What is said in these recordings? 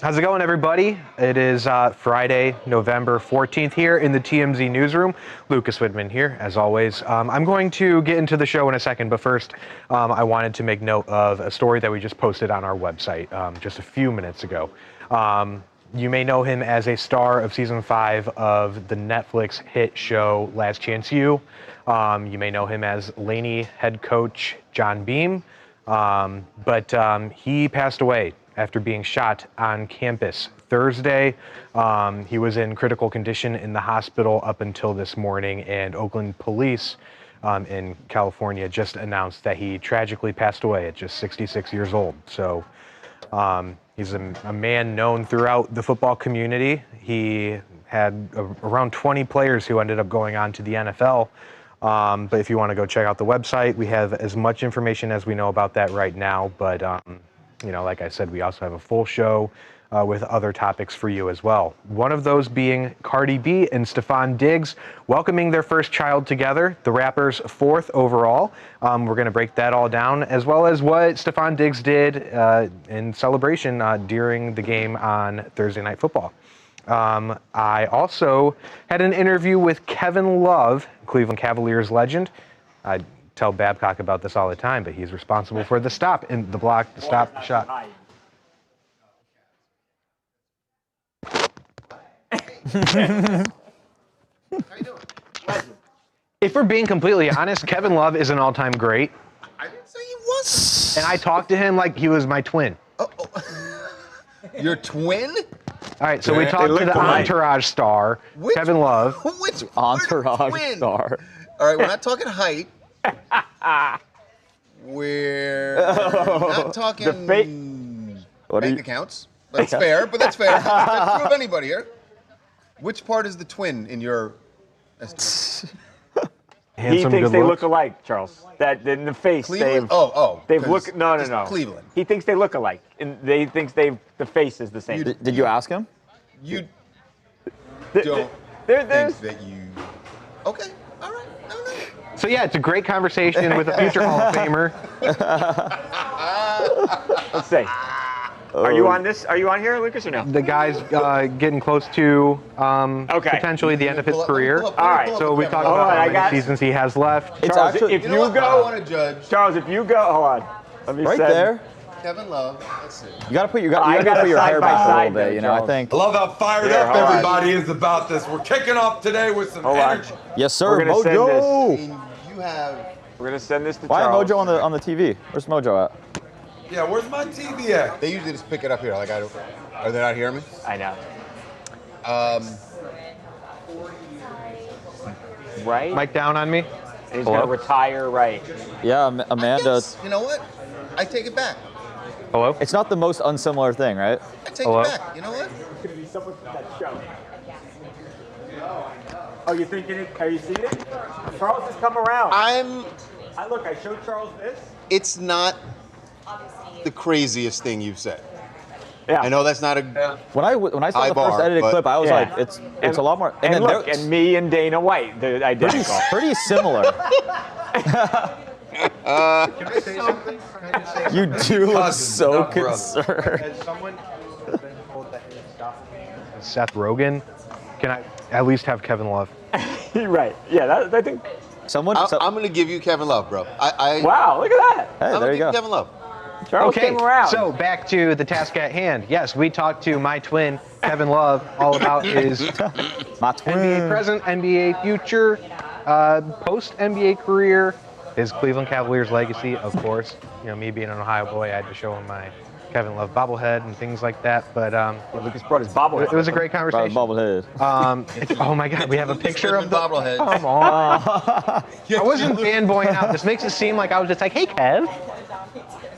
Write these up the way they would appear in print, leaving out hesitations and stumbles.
How's it going, everybody? It is Friday, November 14th here in the TMZ Newsroom. Lucas Widman here, as always. I'm going to get into the show in a second, but first, I wanted to make note of a story that we just posted on our website just a few minutes ago. You may know him as a star of Season 5 of the Netflix hit show Last Chance U. You may know him as Laney head coach John Beam, but he passed away after being shot on campus Thursday. He was in critical condition in the hospital up until this morning, and Oakland police in California just announced that he tragically passed away at just 66 years old. So he's a man known throughout the football community. He had around 20 players who ended up going on to the NFL. But if you want to go check out the website, we have as much information as we know about that right now. But you know, like I said, we also have a full show with other topics for you as well. One of those being Cardi B and Stefon Diggs welcoming their first child together, the rapper's fourth overall. We're going to break that all down, as well as what Stefon Diggs did in celebration during the game on Thursday Night Football. I also had an interview with Kevin Love, Cleveland Cavaliers legend. I tell Babcock about this all the time, but he's responsible for the stop in the block, the stop, the shot. How you doing? If we're being completely honest, Kevin Love is an all-time great. I didn't say he was. And I talked to him like he was my twin. Oh. Your twin? All right, so we talked to the Entourage star, Kevin Love. Which Entourage twin? star. All right, we're not talking height. We're not talking bank accounts. That's fair, but that's fair. That's true of anybody here. Which part is the twin in your estimation? Handsome, He thinks good they looks. look alike, Charles. That in the face, Cleveland? they've 'cause look. No. it's Cleveland. He thinks they look alike, and they thinks the face is the same. Did you ask him? You Th- don't there's- think that you... Okay, all right. No. So yeah, it's a great conversation with a future Hall of Famer. Let's see. Are you on this? Are you on here, Lucas, or no? The guy's getting close to potentially the end of his career. All right, So we talked Hold about on, how I many got- seasons he has left. It's Charles, actually if You know you what? I don't go, want to judge. Charles, if you go, hold on. Let me right send- there. Kevin Love, let's see. You gotta put your I gotta put your side hair by back a side little bit. there, You know, I Charles. think. I love how fired Yeah, up hold on. everybody is about this. We're kicking off today with some Hold on. energy. Yes, sir. We're gonna send Mojo. You have... We're gonna send this to Why Charles. Mojo on the TV? Where's Mojo at? Yeah, where's my TV at? They usually just pick it up here. Like, are they not hearing me? I know. Um, Right? Mike down on me. He's Hello? gonna retire. Right. Yeah, Amanda. yes. You know what? I take it back. Hello? It's not the most unsimilar thing, right? I take Hello? it back. You know what? Oh, you thinking it? Are you seeing it? Charles has come around. I showed Charles this. It's not the craziest thing you've said. Yeah. I know that's not a... When I saw High the bar, first edited but- clip, I was Yeah. like, it's a lot more. And then look, there- and me and Dana White, the identical. pretty similar. Can I say something? You do look Cousins, so not brothers. concerned. As someone who's been told that his stuff is Seth Rogen, can I at least have Kevin Love? Right. Yeah, I think. Someone. I'm going to give you Kevin Love, bro. Wow, look at that. Hey, I'm there going to you give go. you Kevin Love. Charles came around. So back to the task at hand. Yes, we talked to my twin, Kevin Love, all about his My NBA twin. present, NBA future, post-NBA career, his Cleveland Cavaliers legacy, of course. You know, me being an Ohio boy, I had to show him my Kevin Love bobblehead and things like that. But Lucas brought his bobblehead. it was a great conversation. Bobblehead. Oh my God, we have a picture of the bobblehead. Come on. I wasn't fanboying out. This makes it seem like I was just like, hey, Kev.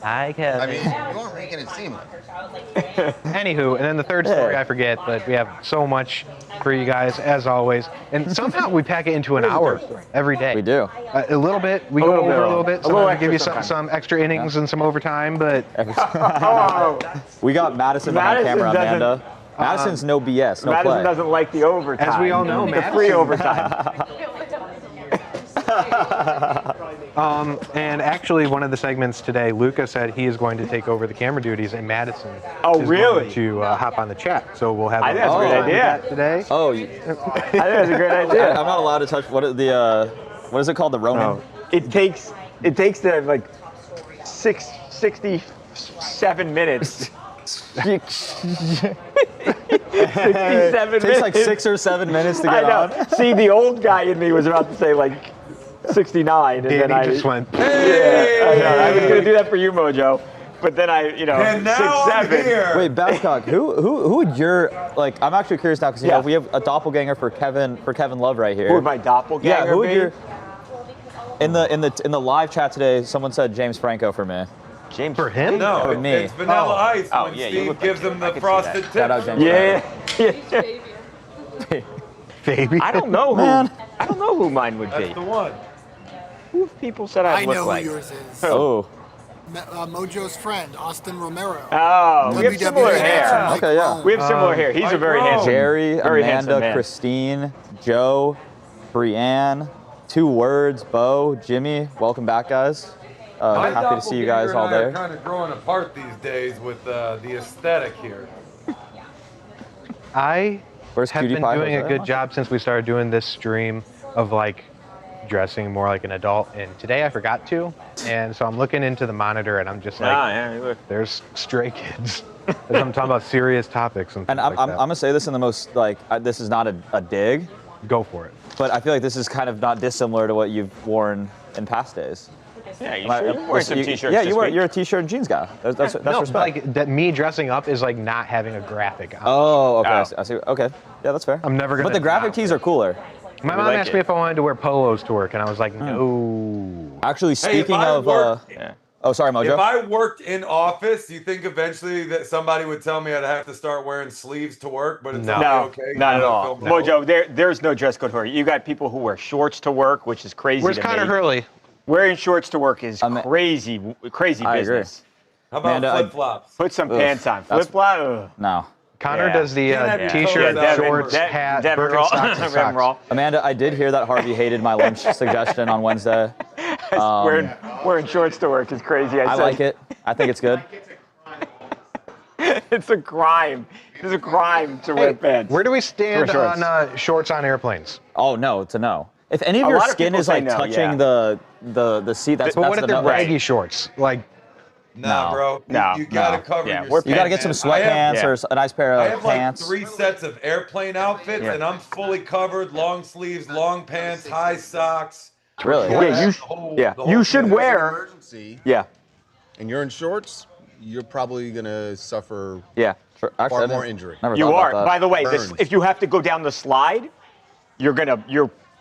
Hi, Kevin. I mean, you aren't making it seem like it. Anywho, and then the third story I forget, but we have so much for you guys as always, and somehow we pack it into an hour every day. We do. A little bit. We go little over bit. a little bit. A little Sometimes we give you extra some extra innings and some overtime, but Oh, We got Madison behind Madison camera, doesn't- Amanda. Madison's no BS, no Madison play. doesn't like the overtime. As we all know, the Madison- free overtime. And actually, one of the segments today, Luca said he is going to take over the camera duties, and Madison is really? going to hop on the chat. So we'll have I think that's a great idea today. Oh, I think that's a great idea. I'm not allowed to touch what is it called? The Ronin? No. It takes them like 67 minutes. 67 It takes like 6 or 7 minutes to get on. See, the old guy in me was about to say like 69, and then Danny just went. Yeah, I know. I was gonna do that for you, Mojo, but then And now 6, 7. I'm here. Wait, Babcock, who would your I'm actually curious now because we have a doppelganger for Kevin Love right here. Who would my doppelganger Yeah, who would be? your in the live chat today? Someone said James Franco for me. James For him? No, For me. it's Vanilla Ice Oh, when yeah, you Steve look gives like him him. I the could see frosted that. Shout out tips. James Yeah. Baby. I don't know who. Man. I don't know who mine would That's be. the one. Who people said I'd I look know like? who yours is. Oh, Mojo's friend, Austin Romero. Oh, we have similar WWE hair. from, like, Okay, yeah. Rome. We have similar hair. He's a very Rome. handsome. Jerry, Very handsome Amanda, man. Christine, Joe, Brianne, 2 words, Bo, Jimmy. Welcome back, guys. My Happy to see you guys all doppelganger and I there. are kind of growing apart these days with the aesthetic here. I Where's have Cutie been Pie? doing a Was good that? job since we started doing this stream of like dressing more like an adult. And today I forgot to, and so I'm looking into the monitor and I'm just like, Yeah, you look. there's stray kids. As I'm talking about serious topics and things And I'm like that. gonna say this in the most this is not a dig, Go for it. but I feel like this is kind of not dissimilar to what you've worn in past days. Yeah, you Am I- sure? You're wearing some t-shirts. Yeah, this you're week. a t-shirt and jeans guy. That's No, respect. like that. Me dressing up is like not having a graphic on. Oh, okay. Oh. I see. Okay, yeah, that's fair. I'm never gonna. But the graphic tees are cooler. My We mom like asked it. me if I wanted to wear polos to work, and I was like, no. Actually, Hey, if speaking I of, worked- Yeah. oh, sorry, If Mojo. I worked in office, you think eventually that somebody would tell me I'd have to start wearing sleeves to work? But it's No. not No, okay. not at You all. film it. Mojo, there's no dress code for you. You got people who wear shorts to work, which is crazy Where's to Connor me. Hurley? Wearing shorts to work is I'm- crazy I agree. business. How about Amanda, flip flops? Put some Ugh, pants on. that's- Flip flop. No. Connor Yeah. does the Can't have your t-shirt, toes out. shorts, Devin- hat, Devin Raw- Birkenstocks, and Devin socks. Raw. Amanda, I did hear that Harvey hated my lunch suggestion on Wednesday. Wearing shorts to work is crazy. I said, like it. I think it's good. It's a crime. It's a crime to wear pants. Where do we stand Wear shorts. on shorts on airplanes? Oh no, it's a no. If any of A your lot of skin people is say like no, touching yeah. the seat, that's But what the if they're no. baggy shorts? Like, Nah, No. bro. No. You gotta No. cover Yeah, your we're- skin, You got to get some man. sweatpants yeah. or a nice pair I of have like pants. 3 sets of airplane outfits, Yeah. and I'm fully covered: long sleeves, long pants, high socks. Really? Yeah, you- The whole- yeah. the whole You should thing. wear- Emergency, Yeah. and you're in shorts, you're probably gonna suffer Yeah. Sure. Actually, I far didn't- more injury. Never You thought are. about By that. the way, Burns. if you have to go down the slide, you're gonna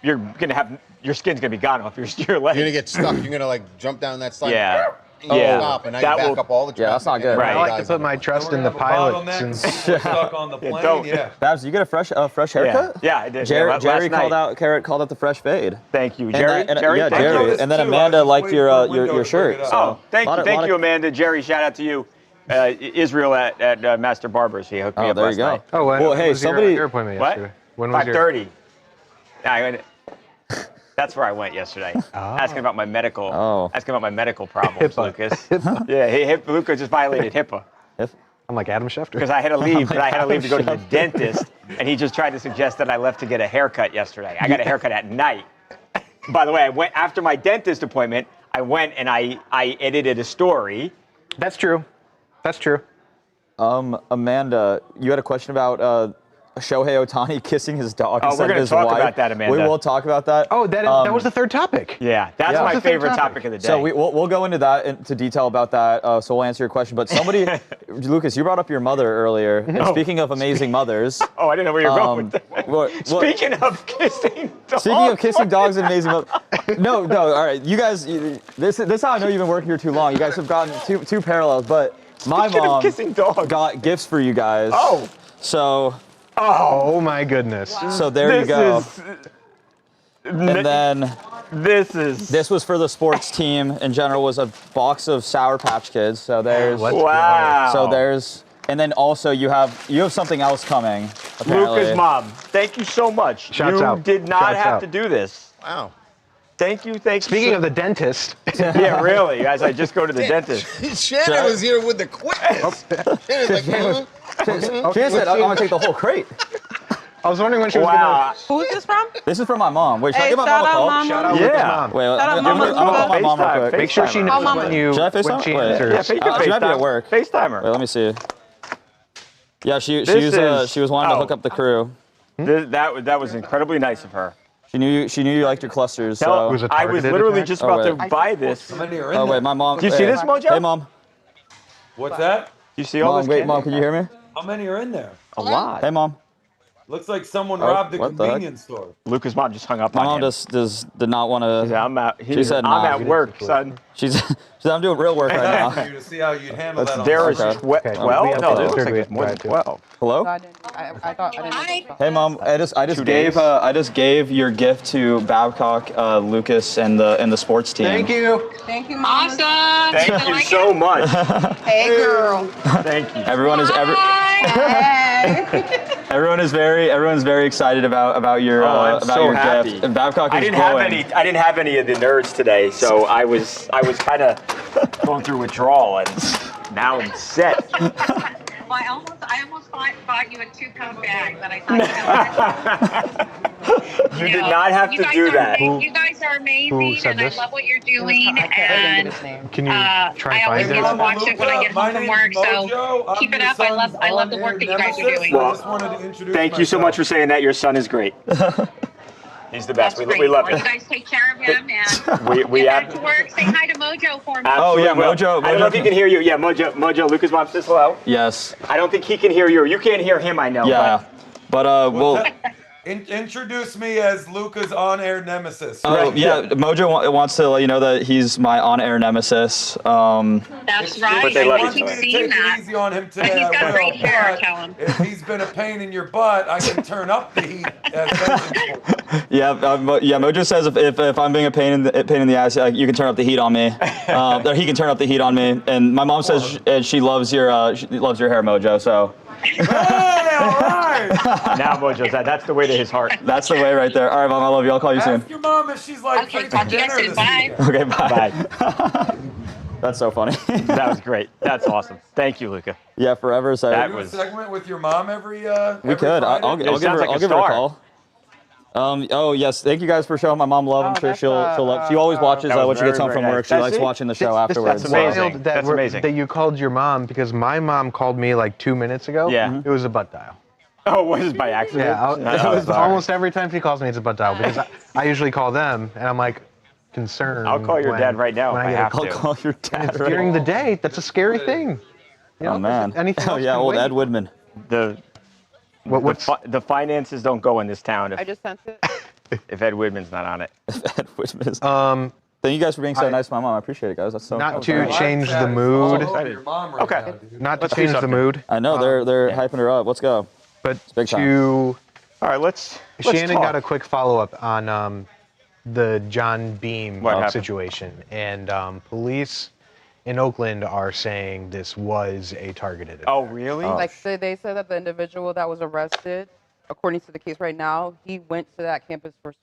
have your skin's gonna be gone off your leg. You're gonna get stuck. You're gonna like jump down that slide. Yeah. And you Yeah. stop, and now That you back will- up all the traffic. Yeah, that's not and good. Right. I everybody like to dies put on my the- trust in Don't the have a pilots. bottleneck, And people stuck on the plane. don't- Yeah. Babs, you get a fresh haircut? Yeah, I did. Jerry, Yeah, last Jerry night. called out the fresh fade. Thank you, And Jerry. that- and- Jerry, yeah, thank Jerry. you. noticed And then too. I was Amanda just liked waiting for a window your to shirt. bring it up. So. Oh, thank Lot you, of- thank lot you, of- Amanda. Jerry, shout out to you. Israel at Master Barbers. He hooked me Oh, up there last you go. night. oh, when Well, hey, was somebody- your appointment What? yesterday? When was your? 5:30. That's where I went yesterday. Asking about my medical. Oh. Asking about my medical problems, HIPAA. Lucas. Yeah, Lucas just violated HIPAA If- I'm like Adam Schefter. because I had to leave. But I had to leave to go to the Adam dentist, and he just tried to suggest that I left to get a haircut yesterday. I got a haircut at night. By the way, I went after my dentist appointment. I went and I edited a story. That's true. That's true. Amanda, you had a question about Shohei Ohtani kissing his dog Oh, we're instead of gonna his talk wife. about that, Amanda. We will talk about that. Oh, that was the third topic. Yeah, that's Yeah. my What's the third favorite topic? topic of the day. So we'll go into that into detail about that. So we'll answer your question. But somebody, Lucas, you brought up your mother earlier. And speaking of amazing mothers, oh, I didn't know where you're going with that. what- Speaking of kissing dogs. Speaking of kissing dogs and amazing mothers, no, all right, you guys, this is how I know you've been working here too long. You guys have gotten two parallels, but my Speaking of mom kissing dogs. got gifts for you guys. Oh. So Oh my goodness. there you go. And And then this this was for the sports team in general, was a box of Sour Patch Kids. So there's Let's wow. so there's and then also you have something else coming. Apparently. Luca's mom. Thank you so much. Shouts you out. did not Shouts have out. to do this. Wow. Thank you. Speaking of the dentist. Yeah, really, guys. I just go to the dentist. Shannon was here with the quickness. Shannon's like, She said, I'm going to take the whole crate. I was wondering when she was Wow. Who's this from? This is from my mom. Wait, should I give my shout mom a out call? Mama. Shout out Yeah. Luca's mom. Wait, Shout out I'm going to call my mom real FaceTime, quick. Make sure she knows Mama. when you Should I when FaceTime? she Wait. answers. Yeah, She might be at work. FaceTimer. Wait, let me see. Yeah, she was wanting to hook up the crew. That was incredibly nice of her. She knew you liked your clusters. Tell- So. was a I was targeted literally attack? just Oh, about to wait. buy this. How many are in Oh there? wait, my mom. Do you see this, Mojo? Hey, mom. What's that? Do you see all Mom, this? wait, candy? mom, can you hear me? How many are in there? A lot. Hey, mom. Looks like someone Oh, robbed a what the heck? convenience store. Lucas' mom just hung up My on mom him. did not want to. Yeah, I'm out. She said, I'm nah. at work, son. She said, I'm doing real work right now. To see how you'd handle that on There is the Okay. 12. We 12? have No, to it looks like surgery it's more than prior to. 12. Hello. I thought I didn't know. Hey, mom. I just 2 days. gave your gift to Babcock, Lucas, and the sports team. Thank you. Thank you, Mama. Awesome. Thank you so much. Hey, girl. Thank you. Everyone is Hey. everyone's very excited about your I'm about so your happy. gift. And Babcock is I didn't glowing. have any of the nerds today, so I was kind of going through withdrawal, and now I'm set. Well, I almost bought you a 2-pound bag, but I thought You did not have to do that. You guys are amazing, said and this? I love what you're doing. I didn't And get his name. Can you try I always and get find to it? watch it when I get home from work. So keep it up. I love the work that you guys are doing. Well, I just wanted to introduce Thank you so much for saying that. Your son is great. He's the best. That's We great. love Well, it. you guys take care of him and We get back have. to work. Say hi to Mojo for me. Oh, yeah, Absolutely will. Mojo- I don't know if Mojo- he can hear you. Yeah, Mojo. Lucas' mom says hello. Yes. I don't think he can hear you. You can't hear him. I know. Yeah. But we'll. Introduce me as Luca's on-air nemesis. Oh yeah, Mojo wants to let you know that he's my on-air nemesis. That's right. But they love I each keep other. seeing Take that. it easy on him But today. he's I got will, great hair, but tell him. if he's been a pain in your butt, I can turn up the heat. As vengeance for you. Yeah, Mojo says if I'm being a pain in the ass, you can turn up the heat on me. Or he can turn up the heat on me. And my mom says she loves your hair, Mojo. So Hey, all right. Now Mojo's that's the way to his heart. that's the way right there. All right, mom, I love you. I'll call you soon. Ask your mom if she's like Okay, freaking talk to you guys dinner soon. this Bye. weekend. Okay, bye. Bye. That's so funny. That was great. That's awesome. Thank you, Luca. Yeah, forever. So That Do a was- segment with your mom every. we could. I'll give sounds her. like a I'll give her a star. call. Oh yes, thank you guys for showing my mom love. I'm Oh, sure that's, she'll love. She always watches That was when she gets very, home from very work. nice. She That's likes it? watching the show afterwards. That's amazing. Wild That's amazing. that you called your mom because my mom called me like 2 minutes ago. Yeah. It was a butt dial. Oh, was it by accident? Yeah, Oh, it was sorry. almost every time she calls me, it's a butt dial because I usually call them and I'm like concerned. I'll call your dad right now when if I get a have call. to. I'll call your dad. It's during the day. That's a scary thing. You know, Oh man. Anything Oh else yeah, can old wait. Ed Woodman. What's The finances don't go in this town I if, just sent it. if Ed Woodman's not on it. Ed Woodman is. Thank you guys for being so nice to my mom. I appreciate it, guys. That's so. not that was to nice. change the All mood? over your mom right Okay. now, dude. Not to Let's do change the something. mood, I know they're hyping her up. Let's go. but big time. to All right, let's Shannon talk. got a quick follow-up on the John Beam What happened? situation, and police in Oakland are saying this was a targeted attack. Oh, really? Like they said that the individual that was arrested, according to the case right now, he went to that campus for.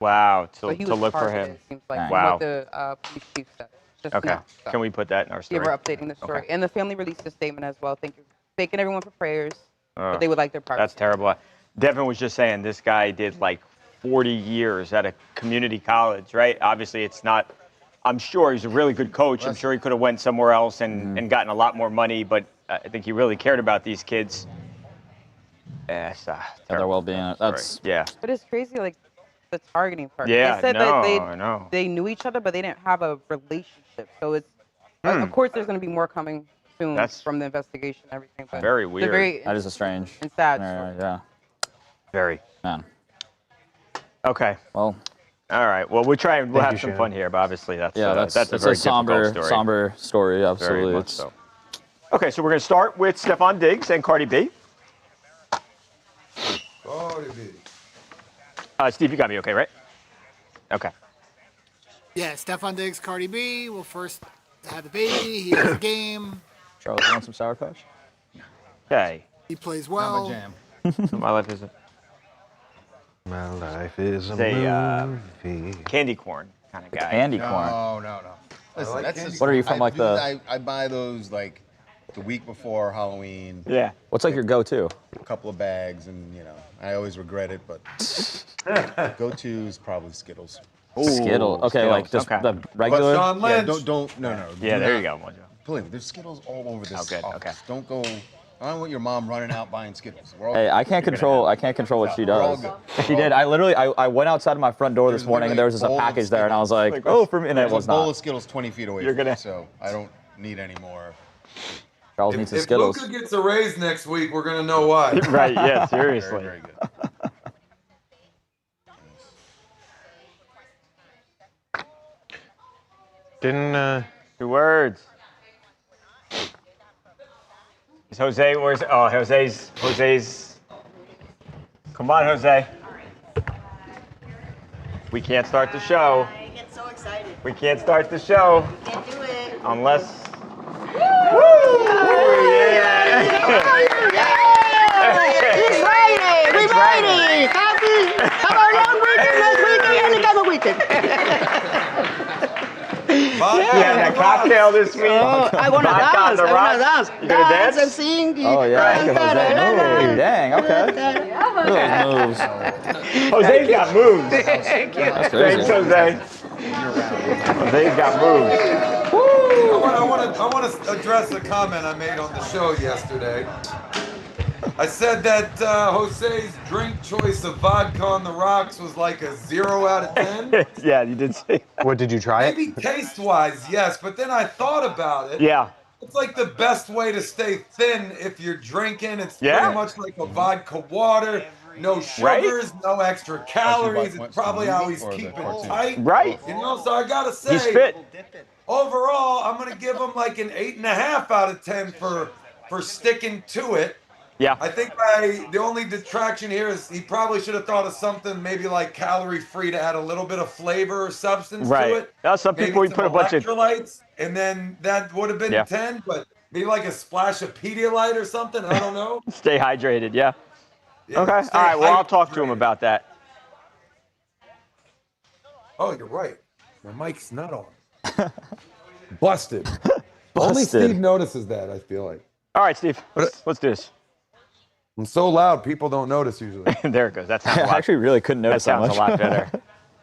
Wow. So he To was look for targeted, him. it seems like, from Wow. what the police chief said. Just Okay. now, so. Can we put that in our Yeah, story? we're updating the story. Okay. And the family released a statement as well. Thank you. Thanking everyone for prayers. Oh, But they would like their privacy. That's terrible. Devin was just saying this guy did like 40 years at a community college, right? Obviously, it's not. I'm sure he's a really good coach. I'm sure he could have went somewhere else and gotten a lot more money, but I think he really cared about these kids. Yeah, it's, their terrible well-being. story. That's yeah. But it's crazy, like the targeting part. Yeah, they said no, that I know. they knew each other, but they didn't have a relationship. So it's of course there's going to be more coming soon That's from the investigation and everything. But very it's a weird. very that is a strange. and sad Yeah, story. yeah. Very. Man. Okay. Well. All right. Well, we'll try and we'll Thank have you, some Shannon. fun here, but obviously that's Yeah, that's a it's very a somber, difficult story. somber story. Very Absolutely. much It's, so. Okay, so we're going to start with Stefon Diggs and Cardi B. Cardi B. Steve, you got me okay, right? Okay. Yeah, Stefon Diggs, Cardi B will first have the baby. He has a game. Charles, you want some Sour Patch? Okay. He plays well. My life isn't. My life is a movie. Candy corn kind of guy. Candy corn. No. Listen, like that's candy just, What are you from, like the? I buy those like the week before Halloween. Yeah. What's like your go-to? A couple of bags, and I always regret it, but go-to is probably Skittles. Skittles. Okay, Skittles, like just okay. the regular. Sean Yeah, Lynch. no. Yeah, do there not- you go, Mojo. Believe me, there's Skittles all over this Oh, good, office. okay. Don't go. I don't want your mom running out buying Skittles. We're all Hey, good. I can't control what she We're all does. good. She did. I literally, I went outside of my front door this There's morning and there was just a literally a bowl of package there, and I was like, Skittles. oh, for me, and it There's was a bowl not. of Skittles 20 feet away You're from me, gonna- so I don't need any more. Charles needs some If Skittles. Luka gets a raise next week, we're gonna know why. Right, yeah, Very, seriously. very good. Didn't 2 words. Is Jose, Jose's. Come on, Jose. We can't start the show. I get so excited. We can't start the show Can't do it. unless. It's Friday. We ready. Happy. Come on, long weekend, next weekend, and another weekend. Yeah, that cocktail this week. Oh, I want to Vodka on dance. the I want rocks. to dance. You gonna dance? and sing. Oh yeah, look at Jose. Ooh, dang. Okay. Look at those moves. Jose's got moves. That's Thanks, crazy. Jose. Jose's got moves. I want to address a comment I made on the show yesterday. I said that Jose's drink choice of vodka on the rocks was like a 0 out of 10. Yeah, you did say. what did you try it? Maybe taste-wise, yes, but then I thought about it. Yeah. It's like the best way to stay thin if you're drinking. It's Yeah. pretty much like a vodka water. No sugars, no extra calories. It's probably how he's keeping tight. Right. So I gotta say, He's fit. overall, I'm gonna give him like an 8.5 out of 10 for sticking to it. Yeah. I think the only detraction here is he probably should have thought of something maybe like calorie-free to add a little bit of flavor or substance Right. to it. Now, some Maybe people would some put a bunch of. electrolytes, and then that would have been Yeah. 10, but maybe like a splash of Pedialyte or something. I don't know. Stay hydrated, yeah. Yeah, Okay. stay All right. Well, I'll talk to him hydrated. about that. Oh, you're right. My mic's not on. Busted. Only Busted. Steve notices that, I feel like. All right, Steve. Let's do this. I'm so loud, people don't notice usually. There it goes. That sounds a I lot. actually really couldn't That notice that sounds much. a lot better.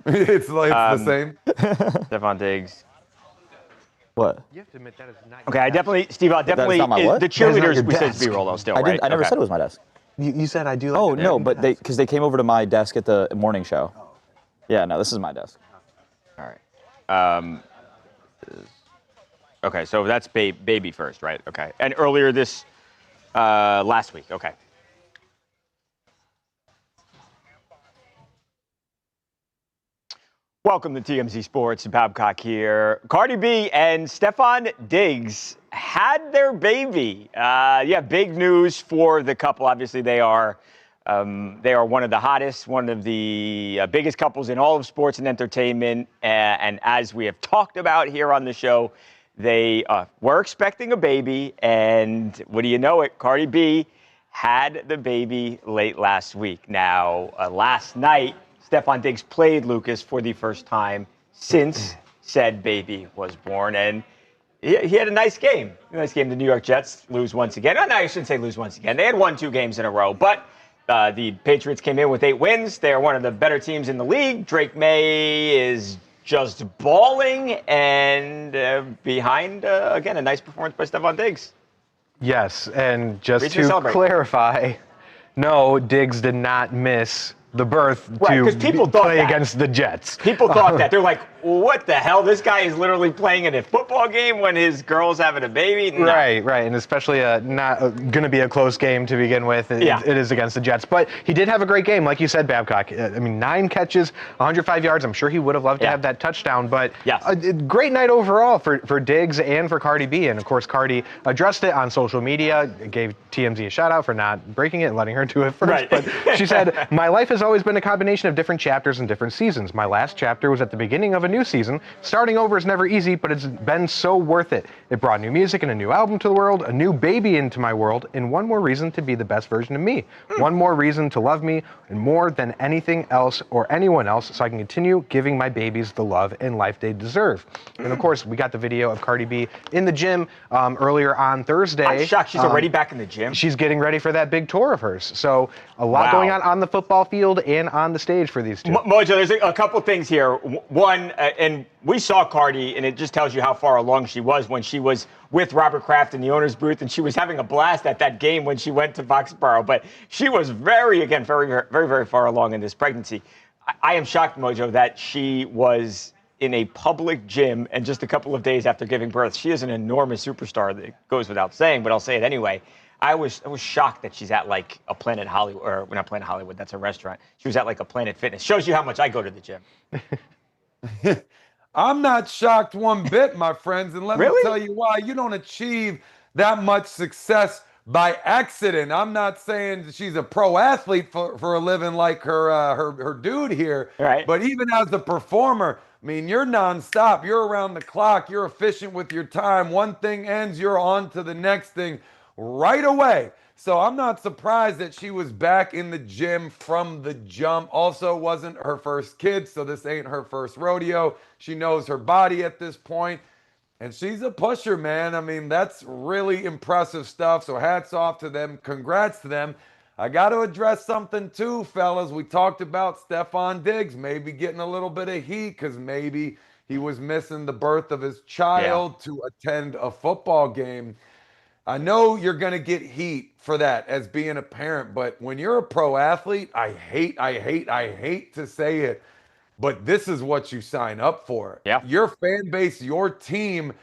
It's like the same. Stefon Diggs. What? You have to admit that is not. Okay, I definitely, Steve. I'll definitely. not my what? The That is not cheerleaders. your We said desk. B-roll though. Still, I right? didn't. I never Okay. said it was my desk. You said I do. Like Oh the no, desk. but because they came over to my desk at the morning show. Yeah, no, this is my desk. All right. Okay, so that's baby first, right? Okay. And earlier this last week. Okay. Welcome to TMZ Sports. Babcock here. Cardi B and Stefon Diggs had their baby. Yeah, big news for the couple. Obviously, they are one of the hottest, one of the biggest couples in all of sports and entertainment. And as we have talked about here on the show, they were expecting a baby. And what do you know it? Cardi B had the baby late last week. Now, last night, Stefon Diggs played Lucas for the first time since said baby was born. And he had a nice game. The New York Jets lose once again. No, I shouldn't say lose once again. They had won 2 games in a row. But the Patriots came in with 8 wins. They are one of the better teams in the league. Drake May is just balling. And behind, again, a nice performance by Stefon Diggs. Yes, and just Reason to to celebrate. clarify, no, Diggs did not miss the birth Right, 'cause people thought play that. against the Jets. People thought that. They're like, what the hell? This guy is literally playing in a football game when his girl's having a baby? No. Right, and especially not going to be a close game to begin with. It is against the Jets. But he did have a great game, like you said, Babcock. I mean, 9 catches, 105 yards. I'm sure he would have loved to have that touchdown. But a great night overall for Diggs and for Cardi B. And, of course, Cardi addressed it on social media, gave TMZ a shout-out for not breaking it and letting her do it first. Right. But she said, my life has always been a combination of different chapters and different seasons. My last chapter was at the beginning of a new season. Starting over is never easy, but it's been so worth it. It brought new music and a new album to the world, a new baby into my world, and one more reason to be the best version of me. One more reason to love me, and more than anything else or anyone else, so I can continue giving my babies the love and life they deserve. And of course, we got the video of Cardi B in the gym earlier on Thursday. I'm shocked she's already back in the gym. She's getting ready for that big tour of hers. So a lot going on the football field and on the stage for these two. Mojo, there's a couple things here. One, and we saw Cardi, and it just tells you how far along she was when she was with Robert Kraft in the owner's booth, and she was having a blast at that game when she went to Foxborough. But she was very, very far along in this pregnancy. I am shocked, Mojo, that she was in a public gym and just a couple of days after giving birth. She is an enormous superstar. That goes without saying, but I'll say it anyway. I was shocked that she's at like a Planet Hollywood, or not Planet Hollywood, that's a restaurant. She was at like a Planet Fitness. Shows you how much I go to the gym. I'm not shocked one bit, my friends, and let me tell you why. You don't achieve that much success by accident. I'm not saying she's a pro athlete for a living like her dude here, right? But even as a performer, I mean, you're nonstop. You're around the clock. You're efficient with your time. One thing ends, you're on to the next thing right away. So I'm not surprised that she was back in the gym from the jump. Also, wasn't her first kid, so this ain't her first rodeo. She knows her body at this point, and she's a pusher, man. I mean, that's really impressive stuff. So hats off to them. Congrats to them. I got to address something too, fellas. We talked about Stefon Diggs maybe getting a little bit of heat because maybe he was missing the birth of his child to attend a football game. I know you're going to get heat for that as being a parent, but when you're a pro athlete, I hate to say it, but this is what you sign up for. Yeah. Your fan base, your team,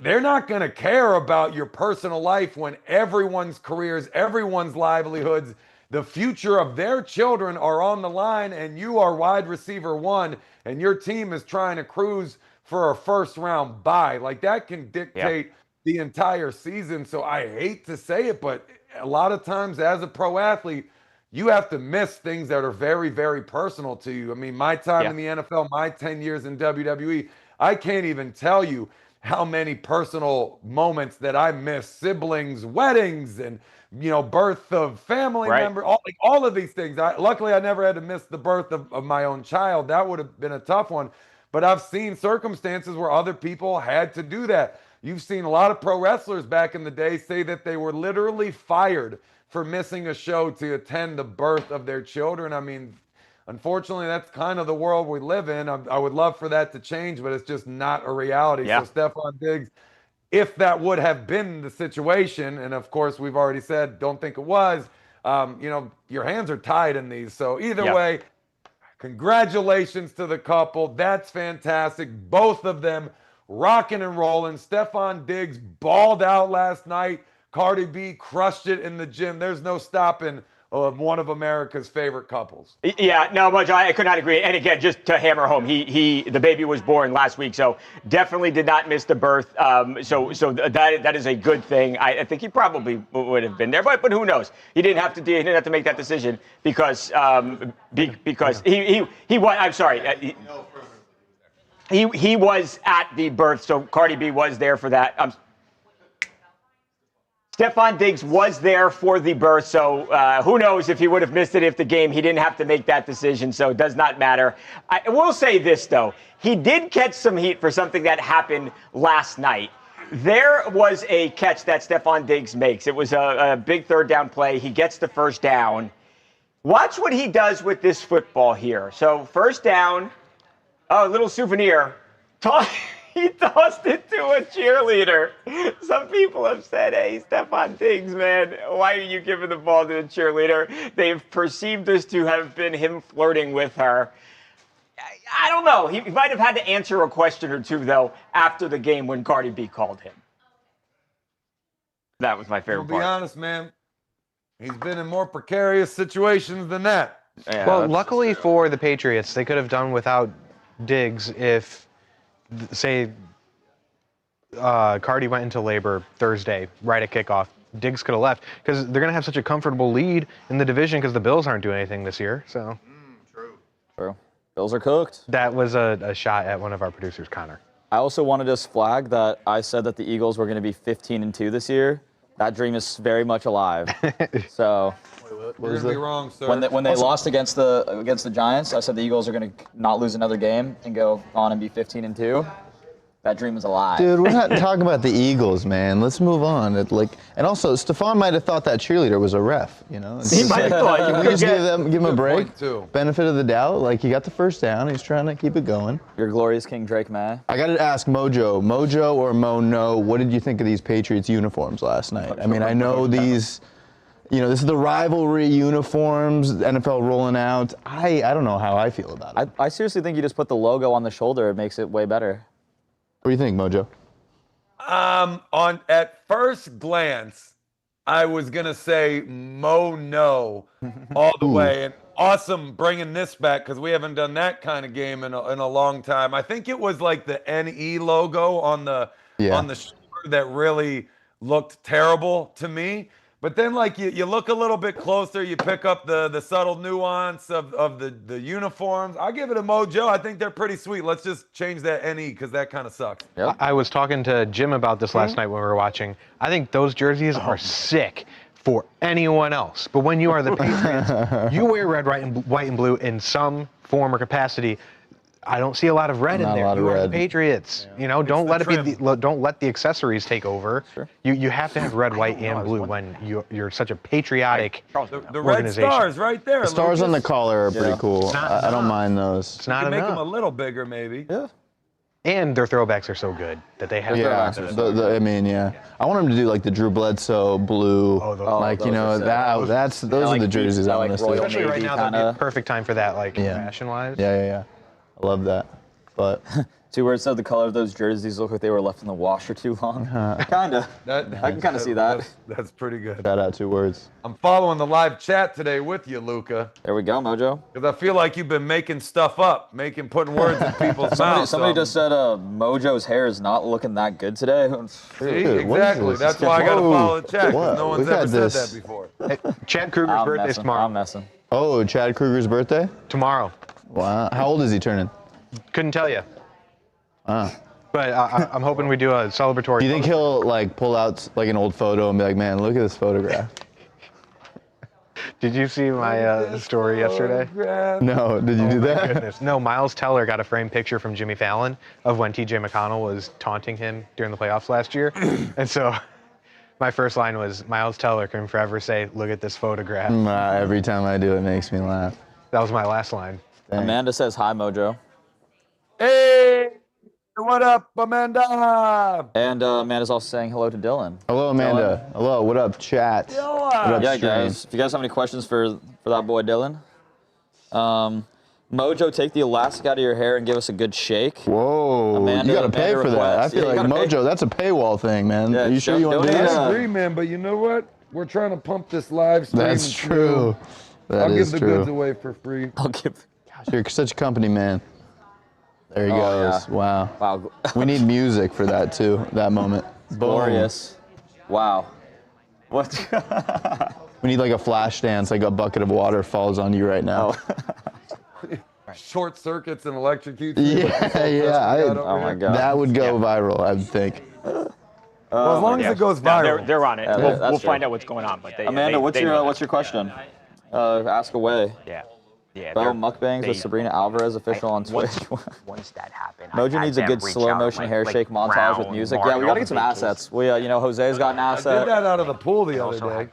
they're not going to care about your personal life when everyone's careers, everyone's livelihoods, the future of their children are on the line, and you are wide receiver one, and your team is trying to cruise for a first round bye. Like that can dictate the entire season. So I hate to say it, but a lot of times as a pro athlete, you have to miss things that are very, very personal to you. I mean, my time in the NFL, my 10 years in WWE, I can't even tell you how many personal moments that I missed. Siblings, weddings, and, you know, birth of family members, all of these things. Luckily, I never had to miss the birth of my own child. That would have been a tough one. But I've seen circumstances where other people had to do that. You've seen a lot of pro wrestlers back in the day say that they were literally fired for missing a show to attend the birth of their children. I mean, unfortunately, that's kind of the world we live in. I would love for that to change, but it's just not a reality. So Stefon Diggs, if that would have been the situation, and of course, we've already said, don't think it was, you know, your hands are tied in these. So either way, congratulations to the couple. That's fantastic. Both of them rocking and rolling. Stefon Diggs balled out last night. Cardi B crushed it in the gym. There's no stopping one of America's favorite couples. Yeah, no, Mudge, I could not agree. And again, just to hammer home, the baby was born last week, so definitely did not miss the birth. So that is a good thing. I think he probably would have been there, but who knows? He didn't have to make that decision because he was. I'm sorry. He was at the birth, so Cardi B was there for that. Stefon Diggs was there for the birth, so who knows if he would have missed it if the game. He didn't have to make that decision, so it does not matter. I will say this, though. He did catch some heat for something that happened last night. There was a catch that Stefon Diggs makes. It was a big third down play. He gets the first down. Watch what he does with this football here. So first down. Oh, a little souvenir. He tossed it to a cheerleader. Some people have said, hey, Stefon Diggs, man, why are you giving the ball to a cheerleader? They've perceived this to have been him flirting with her. I don't know. He might have had to answer a question or two, though, after the game when Cardi B called him. That was my favorite part. To be honest, man, he's been in more precarious situations than that. Yeah, well, luckily for the Patriots, they could have done without Diggs if, say, Cardi went into labor Thursday, right at kickoff. Diggs could have left because they're going to have such a comfortable lead in the division because the Bills aren't doing anything this year. So, True. Bills are cooked. That was a shot at one of our producers, Connor. I also wanted to flag that I said that the Eagles were going to be 15-2 this year. That dream is very much alive. So You're going to be wrong, sir. when they lost against the Giants, I said the Eagles are going to not lose another game and go on and be 15-2. That dream is alive. Dude, we're not talking about the Eagles, man. Let's move on. And also, Stefon might have thought that cheerleader was a ref. You know, He might have thought. Can we just give him a break? Point, too. Benefit of the doubt. Like, he got the first down. He's trying to keep it going. Your glorious King Drake May. I got to ask Mojo or Mo No, what did you think of these Patriots uniforms last night? I mean, I know these, this is the rivalry uniforms, NFL rolling out. I don't know how I feel about it. I seriously think you just put the logo on the shoulder. It makes it way better. What do you think, Mojo? At first glance, I was gonna say Mo No all the way, and awesome bringing this back because we haven't done that kind of game in a long time. I think it was like the NE logo on the shoulder that really looked terrible to me. But then, like, you look a little bit closer, you pick up the subtle nuance of the uniforms. I give it a Mojo. I think they're pretty sweet. Let's just change that NE because that kind of sucks. Yep. I was talking to Jim about this last night when we were watching. I think those jerseys are sick for anyone else. But when you are the Patriots, you wear red, white, and blue in some form or capacity. I don't see a lot of red in there. You are the Patriots. Yeah. Don't let the accessories take over. Sure. You have to have red, white, and blue when you're such a patriotic the red stars right there. The stars on the collar are pretty cool. I don't mind those. It's not make enough. them a little bigger, maybe. Yeah. And their throwbacks are so good that they have. Yeah. I want them to do like the Drew Bledsoe blue. Those are the jerseys I want to see. Especially right now, that'd be a perfect time for that, fashion-wise. Yeah. I love that. But 2 words said the color of those jerseys look like they were left in the washer too long. Kinda. I can kind of see that. That's pretty good. Shout out 2 words. I'm following the live chat today with you, Luca. There we go, Mojo. Because I feel like you've been making stuff up, putting words in people's mouths. Somebody just said Mojo's hair is not looking that good today. See, exactly. That's why I got to follow the chat, because no one's ever said that before. Hey, Chad Kruger's birthday tomorrow. I'm messing. Oh, Chad Kruger's birthday? Tomorrow. Wow. How old is he turning? Couldn't tell you. But I'm hoping we do a celebratory. Do you think he'll pull out an old photo and be like, man, look at this photograph? Did you see my story yesterday? No, did you do that? Goodness. No, Miles Teller got a framed picture from Jimmy Fallon of when TJ McConnell was taunting him during the playoffs last year. And so my first line was, Miles Teller can forever say, look at this photograph. Every time I do it makes me laugh. That was my last line. Dang. Amanda says hi, Mojo. Hey, what up, Amanda? And Amanda's also saying hello to Dylan. Hello, Amanda. Dylan. Hello, what up, chat? Dylan. What up, guys. If you guys have any questions for that boy Dylan, Mojo, take the elastic out of your hair and give us a good shake. Whoa, Amanda, you gotta pay for that. I feel like Mojo, that's a paywall thing, man. Yeah, Are you sure you want to do I that? agree, man, but you know what? We're trying to pump this live stream. That's true. I'll give the goods away for free. Gosh, you're such a company man. There he goes. Yeah. Wow. We need music for that too. That moment. Glorious. Wow. What? We need a flash dance, like a bucket of water falls on you right now. Short circuits and electrocutes. Yeah. Oh my God. That would go viral, I would think. Well, as long as it goes viral. They're on it. We'll find out what's going on. But Amanda, what's your question? Ask away. Yeah. Bo mukbangs with Sabrina Alvarez official on Twitch. Once that happened, Mojo needs a good slow motion hair shake montage with music. Yeah, we gotta get some assets. We, Jose's got an I asset. did that out of the pool the other day.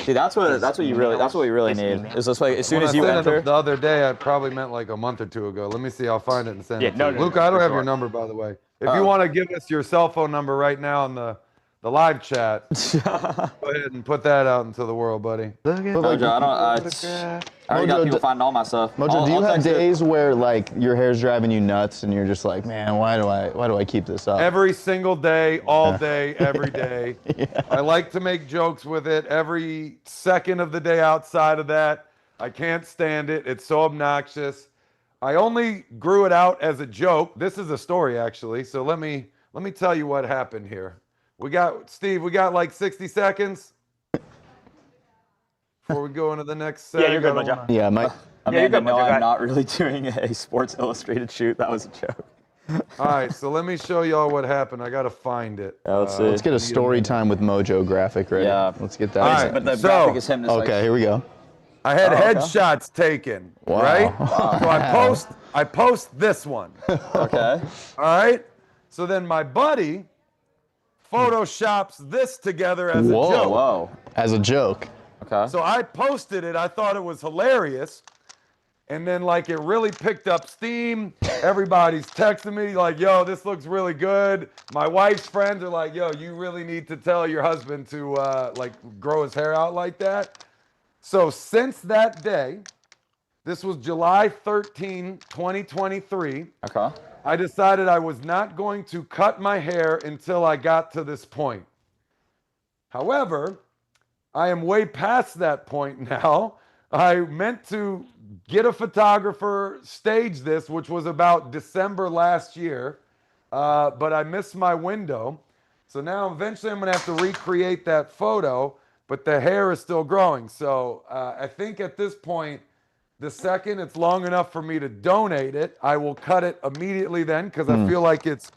See, that's what we really need. Is this as soon as you When I said enter? it the other day, I probably meant a month or 2 ago. Let me see. I'll find it and send it to you. No, Luca, I don't have your number, by the way. If you want to give us your cell phone number right now in the live chat, go ahead and put that out into the world, buddy. Mojo, I already got people finding all my stuff. Mojo, do you have days where your hair's driving you nuts and you're just like, man, why do I keep this up? Every single day, all day, every day. I like to make jokes with it every second of the day outside of that. I can't stand it. It's so obnoxious. I only grew it out as a joke. This is a story, actually. So let me tell you what happened here. Steve, we got 60 seconds before we go into the next set. Yeah, you're good, Mojo. Yeah, Amanda, no, I'm not really doing a Sports Illustrated shoot. That was a joke. All right, so let me show y'all what happened. I got to find it. Let's see. Let's get a story time with Mojo graphic ready. Yeah. Let's get that. All right, But the graphic is him. Okay, here we go. I had headshots taken, right? So I post this one. Okay. All right? So then my buddy photoshops this together as a joke. Whoa. As a joke. Okay. So I posted it. I thought it was hilarious. And then, like, it really picked up steam. Everybody's texting me, like, yo, this looks really good. My wife's friends are like, yo, you really need to tell your husband to, like, grow his hair out like that. So since that day, this was July 13, 2023. Okay. I decided I was not going to cut my hair until I got to this point. However, I am way past that point now. I meant to get a photographer, stage this, which was about December last year, but I missed my window. So now eventually I'm going to have to recreate that photo, but the hair is still growing. So I think at this point, the second it's long enough for me to donate it, I will cut it immediately then, because I feel like it's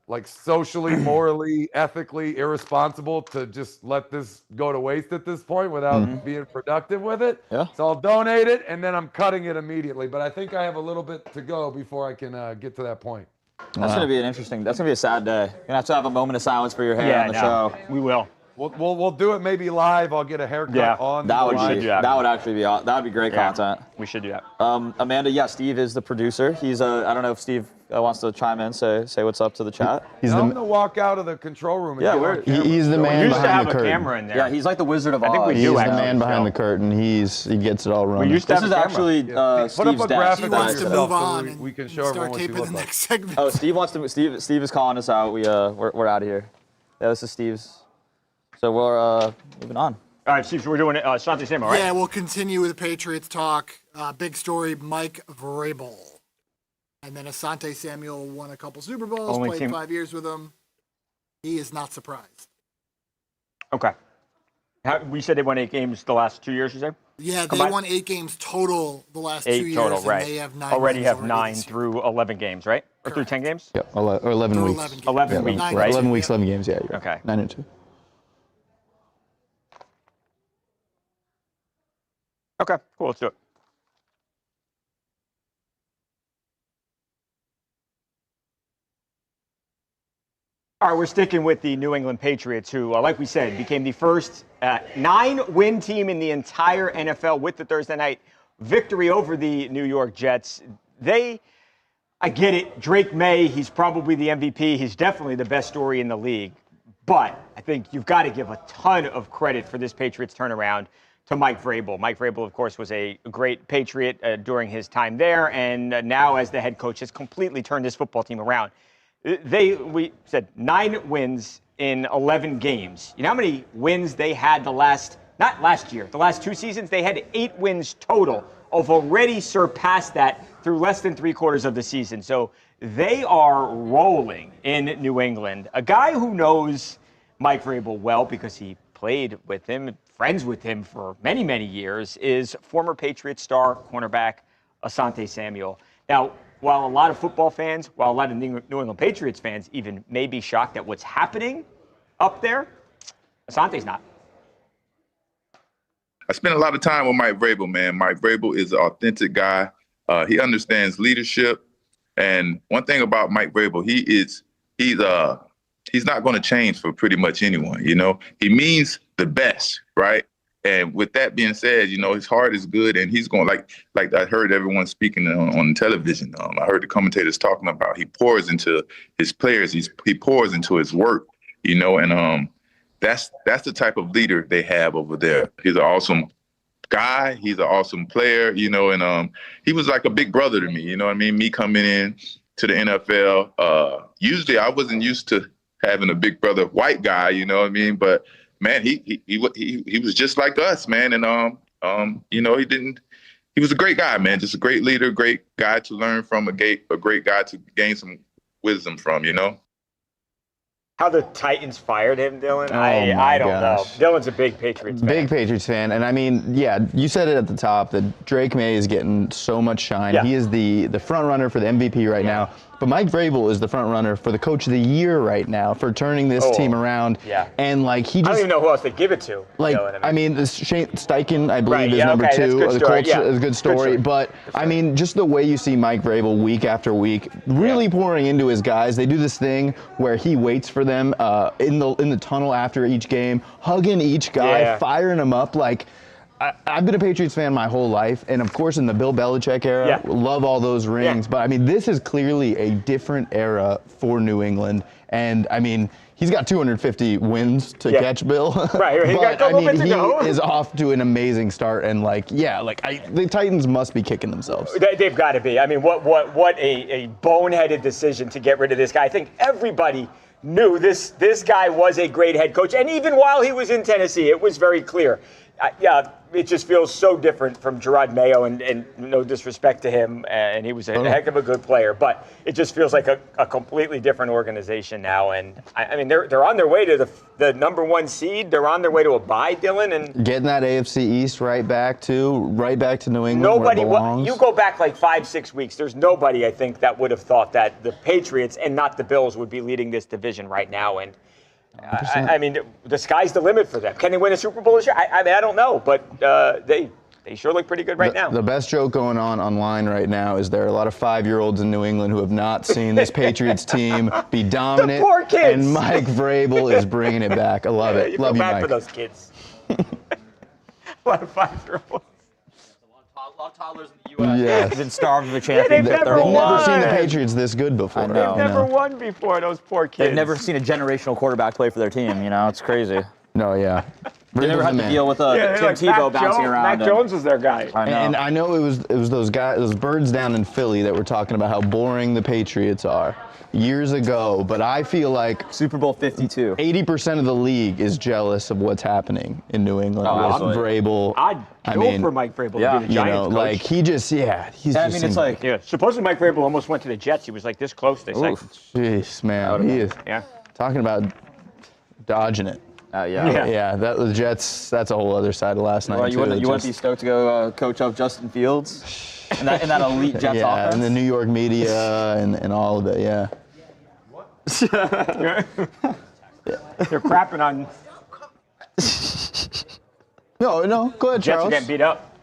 like socially, morally, ethically irresponsible to just let this go to waste at this point without being productive with it. Yeah. So I'll donate it, and then I'm cutting it immediately. But I think I have a little bit to go before I can get to that point. That's going to be that's going to be a sad day. You're going to have a moment of silence for your hair on the show. We will. We'll do it maybe live. I'll get a haircut on. That would live. be that would actually be that would be great content. We should do that. Amanda, Steve is the producer. He's I don't know if Steve wants to chime in, say what's up to the chat. I'm gonna walk out of the control room. And he's the man behind the curtain. We used to have a camera in there. Yeah, he's like the Wizard of Oz. I think we do. He's the actually. man behind the curtain. He gets it all running. We used to This have is a actually Put Steve's up a dad. graphic He wants on to yourself move so on we can and show everyone start what you taping look the like. next segment. Oh, Steve wants to. Steve is calling us out. We're out of here. Yeah, this is Steve's. So we're moving on. All right, Steve, so we're doing Asante Samuel, right? Yeah, we'll continue with the Patriots talk. Big story, Mike Vrabel. And then Asante Samuel won a couple Super Bowls, played 5 years with him. He is not surprised. Okay. We said they won 8 games the last 2 years, you said? Yeah, they won 8 games total the last 2 years. 8 total, right. And they have 9 already have wins 9 through 11 games, right? Or through 10 games? Yep, or 11 weeks. 11 games. 11 weeks, right? 11 weeks, 11 games. Yeah, you're right. Okay. 9-2. Okay, cool. Let's do it. All right, we're sticking with the New England Patriots, who, like we said, became the first 9-win team in the entire NFL with the Thursday night victory over the New York Jets. I get it, Drake May, he's probably the MVP. He's definitely the best story in the league. But I think you've got to give a ton of credit for this Patriots turnaround to Mike Vrabel. Mike Vrabel, of course, was a great Patriot during his time there, and now as the head coach has completely turned this football team around. We said 9 wins in 11 games. You know how many wins they had the last 2 seasons? They had 8 wins total. Have already surpassed that through less than 3/4 of the season. So they are rolling in New England. A guy who knows Mike Vrabel well because he played with him, friends with him for many, many years, is former Patriots star cornerback Asante Samuel. Now, while a lot of football fans, while a lot of New England Patriots fans even may be shocked at what's happening up there, Asante's not. I spent a lot of time with Mike Vrabel, man. Mike Vrabel is an authentic guy. He understands leadership. And one thing about Mike Vrabel, he's not going to change for pretty much anyone, you know. He means the best, right? And with that being said, you know, his heart is good, and he's going like I heard everyone speaking on television. I heard the commentators talking about he pours into his players. He pours into his work, you know, and that's the type of leader they have over there. He's an awesome guy. He's an awesome player, you know, and he was like a big brother to me, you know what I mean? Me coming in to the NFL, usually I wasn't used to having a big brother white guy, you know what I mean? But man, he was just like us, man. And, you know, he was a great guy, man. Just a great leader, great guy to learn from, a great guy to gain some wisdom from, you know? How the Titans fired him, Dylan? Oh I don't know. gosh. Dylan's a big Patriots fan. Big Patriots fan, and I mean, yeah, you said it at the top that Drake May is getting so much shine. Yeah. He is the front runner for the MVP right now. But Mike Vrabel is the front runner for the Coach of the Year right now for turning this team around. Yeah. And like he just I don't even know who else to give it to. like you know what I mean, this Shane Steichen, I believe, Right, is yeah, number okay, that's two. a good The story, Colts yeah. is a good story. story. But I mean, just the way you see Mike Vrabel week after week, really pouring into his guys. They do this thing where he waits for them in the tunnel after each game, hugging each guy, firing them up. Like I've been a Patriots fan my whole life, and of course in the Bill Belichick era, love all those rings. But I mean, this is clearly a different era for New England, and I mean, he's got 250 wins to catch, Bill. Right, he got a couple bits to go. He is off to an amazing start, and the Titans must be kicking themselves. They've got to be. I mean, what a boneheaded decision to get rid of this guy. I think everybody knew this guy was a great head coach, and even while he was in Tennessee, it was very clear. It just feels so different from Gerard Mayo, and no disrespect to him, and he was a heck of a good player, but it just feels like a completely different organization now. And I mean, they're on their way to the number one seed. They're on their way to a bye, Dylan, and getting that AFC East right back to New England. Nobody, where it belongs. you go back like 5-6 weeks. There's nobody I think that would have thought that the Patriots and not the Bills would be leading this division right now. And I mean, the sky's the limit for them. Can they win a Super Bowl this year? I mean, I don't know, but they sure look pretty good right now. The best joke going on online right now is there are a lot of 5-year-olds in New England who have not seen this Patriots team be dominant. The poor kids. And Mike Vrabel is bringing it back. I love it. You love feel you, bad Mike. for those kids. A lot of 5-year-olds. A lot of toddlers in the U.S. Yes. have been starved of a champion. they've They've never seen the Patriots this good before. I know. They've never won before, those poor kids. They've never seen a generational quarterback play for their team. You know, it's crazy. No, yeah. They never had to deal with Tim like Tebow bouncing around. Mac Jones was their guy. I know. And I know it was those birds down in Philly that were talking about how boring the Patriots are years ago, but I feel like Super Bowl 52. 80% of the league is jealous of what's happening in New England with Vrabel. I'd go for Mike Vrabel to be the Giants coach. Like he just, he's I mean, it's like, supposedly Mike Vrabel almost went to the Jets. He was like this close, they say. Jeez, man, he is talking about dodging it. Yeah, that was Jets. That's a whole other side of last night. You wouldn't be stoked to go coach up Justin Fields in that elite Jets offense? Yeah, and the New York media and all of it. Yeah. They're crapping on. No, go ahead, Jets Charles. are getting beat up.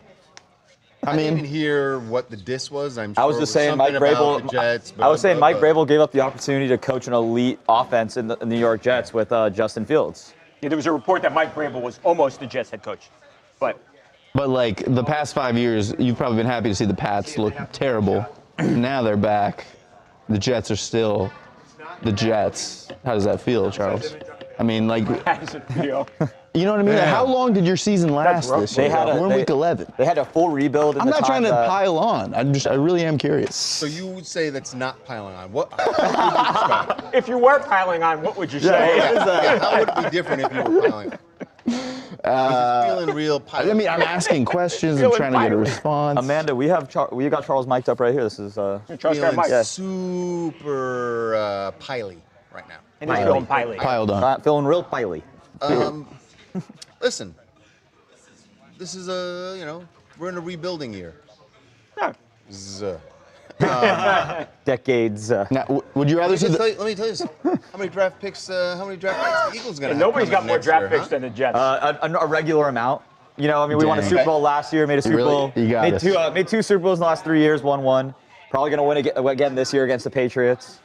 I didn't even hear what the diss was. I'm sure I was just saying Mike Vrabel. Mike Vrabel gave up the opportunity to coach an elite offense in the New York Jets with Justin Fields. Yeah, there was a report that Mike Vrabel was almost the Jets head coach, but like the past 5 years, you've probably been happy to see the Pats look terrible. Now they're back. The Jets are still the Jets. How does that feel, Charles? I mean, like, how does it feel? You know what I mean? Like, how long did your season last this year? We're in week 11. They had a full rebuild. I'm not trying to pile on. I really am curious. So you would say that's not piling on. What? How would you describe it? If you were piling on, what would you say? How would it be different if you were piling on? Feeling real piling. I mean, I'm asking questions and trying to get a response. Amanda, we got Charles mic'd up right here. This is feeling super piley right now. And he's feeling piley. Piled on. Feeling real piley. Listen, this is we're in a rebuilding year. Decades. Now, would you rather see let me tell you something. How many draft picks the Eagles going to have? Nobody's got more draft picks than the Jets. A regular amount. You know, I mean, we won a Super Bowl last year, made a Super Bowl. Made two Super Bowls in the last 3 years, won one. Probably going to win again this year against the Patriots.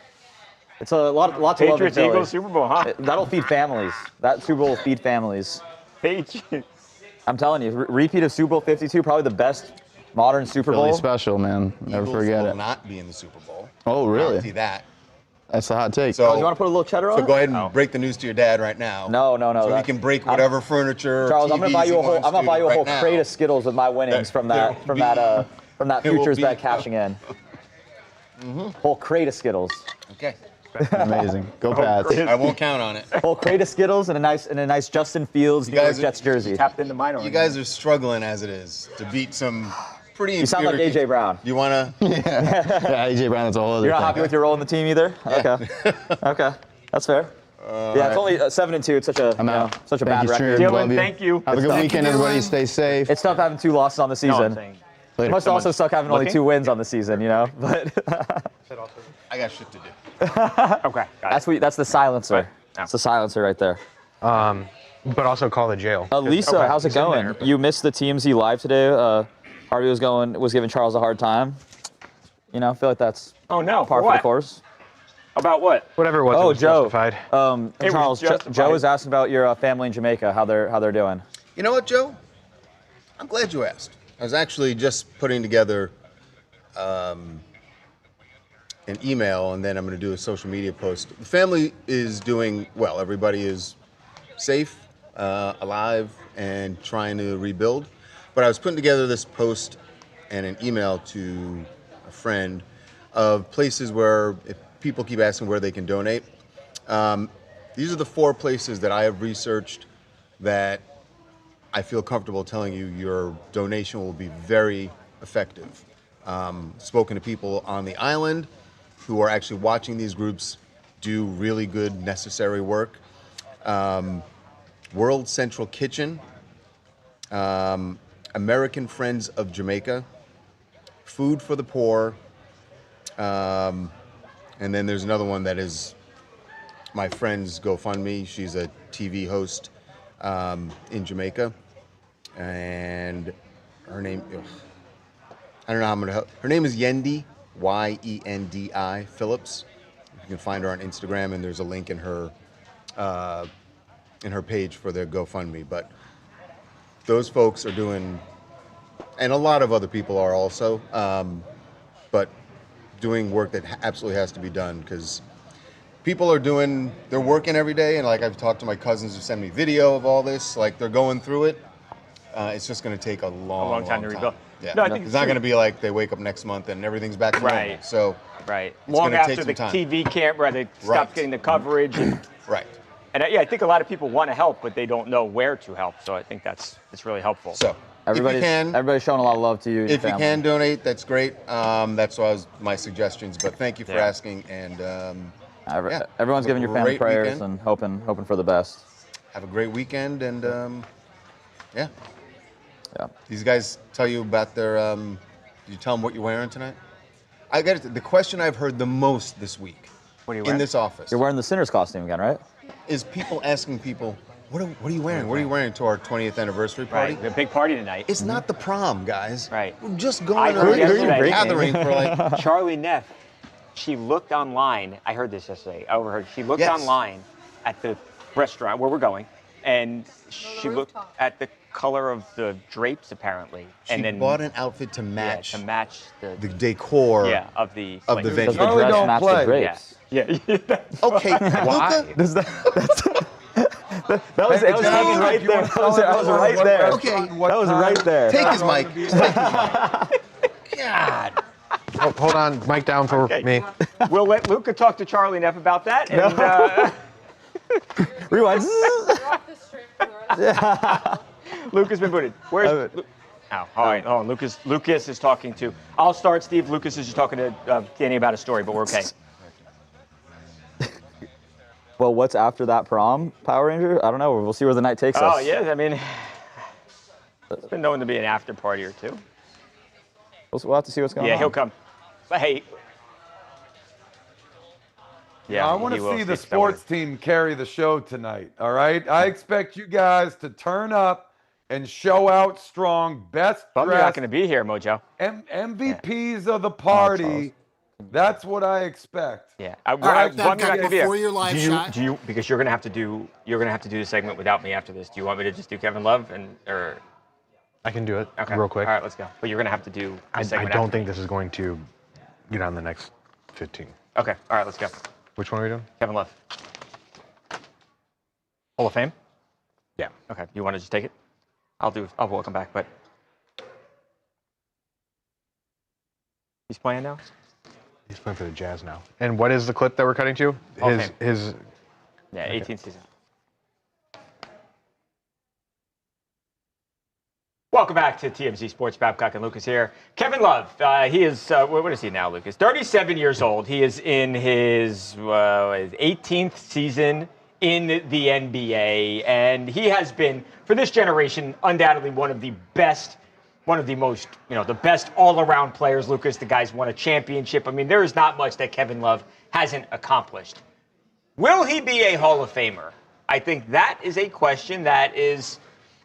It's a lot to love. Patriots Eagles Super Bowl, huh? That'll feed families. That Super Bowl will feed families. Patriots. I'm telling you, repeat of Super Bowl 52, probably the best modern Super Bowl. Really special, man. Never forget will it. not be in the Super Bowl. Oh, really? Guarantee that. That's a hot take. So, you want to put a little cheddar on it? So go ahead and break the news to your dad right now. No. So he can break whatever furniture. Charles, TVs I'm gonna buy you a whole right crate of Skittles with my winnings from that futures bet cashing in. Whole crate of Skittles. Okay. Amazing. Go Pats. I won't count on it. Whole crate of Skittles and a nice Justin Fields New York Jets jersey. Tapped into mine already. You guys are struggling as it is to beat some pretty. You sound like AJ Brown. You wanna? Yeah, AJ Brown. That's a whole other. You're not thing. happy with your role in the team either. Yeah. Okay. Okay, that's fair. Yeah, it's only 7-2. It's such a such a bad record. Dylan, thank you. Have a good weekend, everybody. Stay safe. It's tough having 2 losses on the season. Later. Must also suck having only 2 wins on the season, But I got shit to do. Okay, that's the silencer. Right. That's the silencer right there. But also call the jail. Lisa, how's it going? You missed the TMZ live today. Harvey was giving Charles a hard time. I feel like that's par for the course. About what? Whatever it was. Oh, it was Joe. Justified. Charles, Joe is asking about your family in Jamaica. How they're doing. You know what, Joe? I'm glad you asked. I was actually just putting together an email, and then I'm going to do a social media post. The family is doing well. Everybody is safe, alive, and trying to rebuild. But I was putting together this post and an email to a friend of places where, if people keep asking where they can donate, these are the 4 places that I have researched that I feel comfortable telling you your donation will be very effective. Spoken to people on the island who are actually watching these groups do really good, necessary work. World Central Kitchen, American Friends of Jamaica, Food for the Poor, and then there's another one that is my friend's GoFundMe. She's a TV host in Jamaica, and her name, I don't know how I'm gonna help. Her name is Yendi, Yendi Phillips. You can find her on Instagram, and there's a link in her page for their GoFundMe. But those folks are doing, and a lot of other people are also, but doing work that absolutely has to be done, because people are they're working every day, and like I've talked to my cousins who send me video of all this, like they're going through it. It's just going to take a long time to rebuild. Yeah, no, I think it's not going to be like they wake up next month and everything's back to normal. So long after the TV camera, they stop getting the coverage. And, And I think a lot of people want to help, but they don't know where to help. So I think it's really helpful. So everybody's showing a lot of love to you. If you can donate, that's great. That's my suggestions. But thank you for asking. And everyone's giving your family prayers and hoping for the best. Have a great weekend, and yeah. These guys tell you about their. Did you tell them what you're wearing tonight? I got it. The question I've heard the most this week in this office. You're wearing the Sinner's costume again, right? Is people asking people, what are you wearing? What are you wearing to our 20th anniversary party? Right, a big party tonight. It's not the prom, guys. Right. We're just going to a gathering for like. Charlie Neff, she looked online. I heard this yesterday. I overheard. She looked online at the restaurant where we're going, and she looked at the color of the drapes apparently, and then bought an outfit to match. To match the decor. Of the venue. Does the dress match the drapes? Yeah. Okay, why? That was hanging right there. That was right there. Okay. That was right there. Take his mic. God. Oh, hold on, mic down for me. We'll let Luca talk to Charlie Neff about that. And, Rewind. Luca's been booted. Where's all right. Oh, Lucas is talking to. I'll start, Steve. Lucas is just talking to Danny about a story, but we're okay. Well, what's after that prom, Power Ranger? I don't know. We'll see where the night takes us. Oh, yeah. I mean, it's been known to be an after party or two. We'll have to see what's going on. Yeah, he'll come. But hey. Yeah, I want to see the sports team carry the show tonight, all right? I expect you guys to turn up and show out strong, best dressed. You're not going to be here, Mojo. MVPs of the party. That's what I expect. Yeah. All right, Babcock, before your live shot. Because you're going to have to do the segment without me after this. Do you want me to just do Kevin Love or? I can do it real quick. All right, let's go. But you're going to have to do a segment. I don't think this is going to get on the next 15. Okay. All right, let's go. Which one are we doing? Kevin Love. Hall of Fame? Yeah. Okay. You want to just take it? I'll welcome back, but he's playing now? He's playing for the Jazz now. And what is the clip that we're cutting to? His 18th season. Welcome back to TMZ Sports. Babcock and Lucas here. Kevin Love, he is, what is he now, Lucas? 37 years old. He is in his 18th season in the NBA, and he has been, for this generation, undoubtedly one of the best, one of the most, the best all-around players. Lucas, the guy's won a championship. I mean, there is not much that Kevin Love hasn't accomplished. Will he be a Hall of Famer? I think that is a question that is,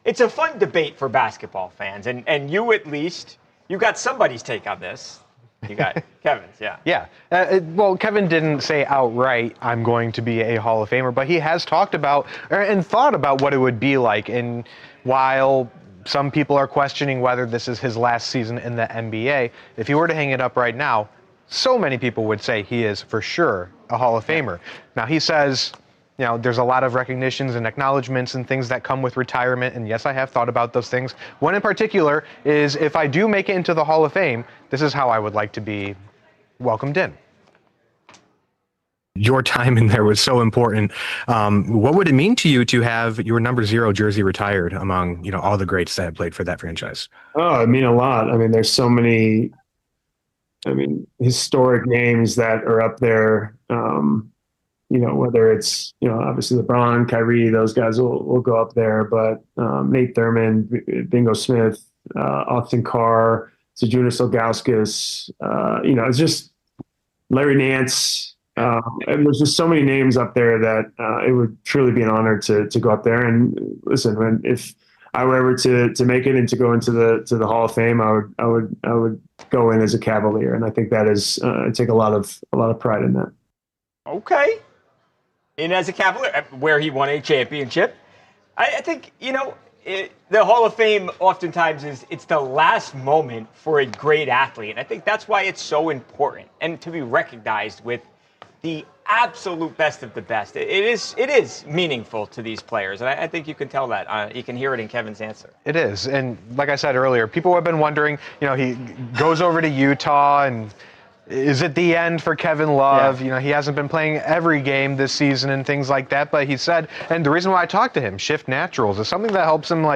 it's a fun debate for basketball fans, and you at least, you got somebody's take on this. You got Kevin's, yeah. Yeah. Well, Kevin didn't say outright, I'm going to be a Hall of Famer, but he has talked about and thought about what it would be like. And while some people are questioning whether this is his last season in the NBA, if he were to hang it up right now, so many people would say he is for sure a Hall of Famer. Now, he says, there's a lot of recognitions and acknowledgments and things that come with retirement. And yes, I have thought about those things. One in particular is if I do make it into the Hall of Fame, this is how I would like to be welcomed in. Your time in there was so important. What would it mean to you to have your number 0 jersey retired among, all the greats that have played for that franchise? Oh, it mean a lot. I mean, there's so many, historic names that are up there. Whether it's, obviously LeBron, Kyrie, those guys will go up there, but Nate Thurman, Bingo Smith, Austin Carr, Zydrunas Ilgauskas, it's just Larry Nance. And there's just so many names up there that it would truly be an honor to go up there. And listen, if I were ever to make it and to go into the Hall of Fame, I would go in as a Cavalier, and I think that is I take a lot of pride in that. Okay. And as a Cavalier, where he won a championship, I think, the Hall of Fame oftentimes it's the last moment for a great athlete. And I think that's why it's so important and to be recognized with the absolute best of the best. It is meaningful to these players. And I think you can tell that. You can hear it in Kevin's answer. It is. And like I said earlier, people have been wondering, he goes over to Utah and is it the end for Kevin Love? Yeah. He hasn't been playing every game this season and things like that, but he said, and the reason why I talked to him, Shift Naturals, is something that helps him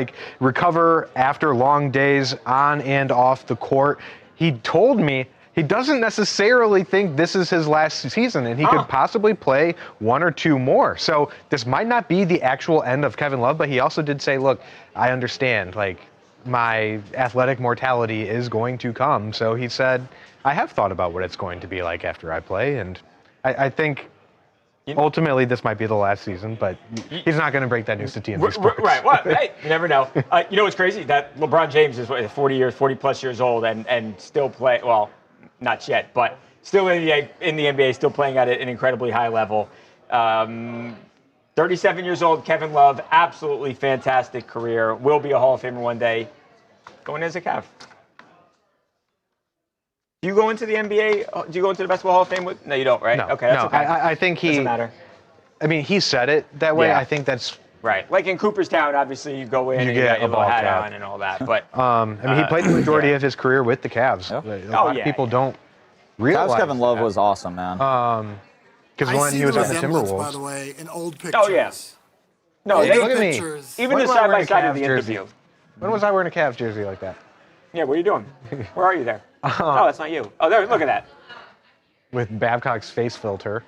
recover after long days on and off the court. He told me he doesn't necessarily think this is his last season, and he could possibly play 1 or 2 more. So this might not be the actual end of Kevin Love, but he also did say, look, I understand, my athletic mortality is going to come. So he said, I have thought about what it's going to be like after I play, and I think ultimately this might be the last season, but he's not going to break that news to TMZ Sports. Right. Well, hey, you never know. What's crazy? That LeBron James is 40 plus years old and still play. Well, not yet, but still in the NBA, still playing at an incredibly high level. 37 years old, Kevin Love, absolutely fantastic career. Will be a Hall of Famer one day. Going as a Cav. Do you go into the NBA? Do you go into the Basketball Hall of Fame? No, you don't, right? No, okay, that's okay. I think he. Doesn't matter. He said it that way. Yeah. I think that's right. Like in Cooperstown, obviously you go in and you got your little hat on and all that. But he played the majority of his career with the Cavs. Yeah. A lot of people don't realize. Cavs Kevin Love was awesome, man. Because when he was on the Timberwolves, by the way, in old pictures. Oh yeah. No, look at me. Even the side by side of the interview. When was I wearing a Cavs jersey like that? Yeah, what are you doing? Where are you there? Oh, that's not you. Oh, there. Look at that. With Babcock's face filter.